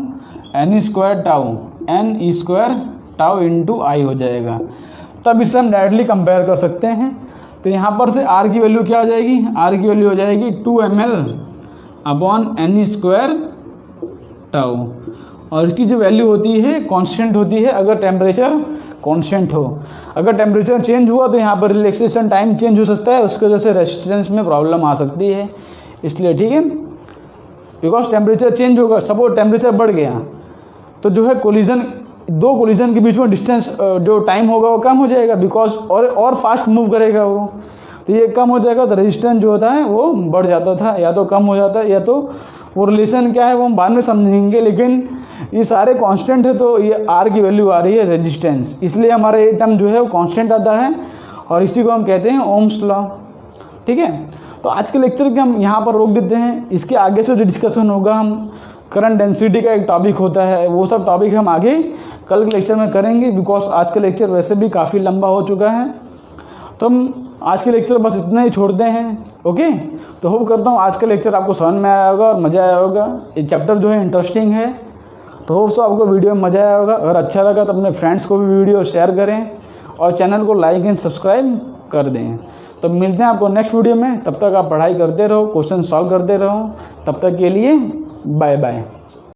n square tau, n square tau into I हो जाएगा। तब इससे हम डायरेक्टली कंपेयर कर सकते हैं। तो यहाँ पर से R की वैल्यू क्या हो जाएगी, R की वैल्यू हो जाएगी 2 ml upon n square tau, और इसकी जो वैल्यू होती है कांस्टेंट होती है अगर टेम्परेचर कांस्टेंट हो। अगर टेम्परेचर चेंज हुआ तो यहाँ पर रिलैक्सेशन टाइम चेंज हो सकता है, उसकी वजह से रेजिस्टेंस में प्रॉब्लम आ सकती है, इसलिए ठीक है। बिकॉज टेम्परेचर चेंज होगा, सपोज टेम्परेचर बढ़ गया तो जो है कोलिजन, दो कोलिजन के बीच में डिस्टेंस जो टाइम होगा वो कम हो जाएगा, बिकॉज और फास्ट मूव करेगा वो, तो ये कम हो जाएगा, तो रेजिस्टेंस जो होता है वो बढ़ जाता था, या तो कम हो जाता है, या तो वो रिलेशन क्या है वो हम बाद में समझेंगे। लेकिन ये सारे कांस्टेंट है, तो ये R की वैल्यू आ रही है रेजिस्टेंस, इसलिए हमारा ये टर्म जो है वो कांस्टेंट आता है, और इसी को हम कहते हैं ओम्स लॉ। ठीक है, तो आज के लेक्चर के हम यहाँ पर रोक देते हैं। इसके आगे से जो डिस्कशन होगा, हम करंट डेंसिटी का एक टॉपिक होता है, वो सब टॉपिक हम आगे कल के लेक्चर में करेंगे, बिकॉज आज का लेक्चर वैसे भी काफ़ी लंबा हो चुका है। तो हम आज के लेक्चर बस इतना ही छोड़ते हैं। ओके, तो होप करता हूँ आज का लेक्चर आपको समझ में आया होगा और मज़ा आया होगा। ये चैप्टर जो है इंटरेस्टिंग है, तो होप सो आपको वीडियो में मज़ा आया होगा। अगर अच्छा लगा तो अपने फ्रेंड्स को भी वीडियो शेयर करें और चैनल को लाइक एंड सब्सक्राइब कर दें। तो मिलते हैं आपको नेक्स्ट वीडियो में, तब तक आप पढ़ाई करते रहो, क्वेश्चन सॉल्व करते रहो। तब तक के लिए बाय बाय।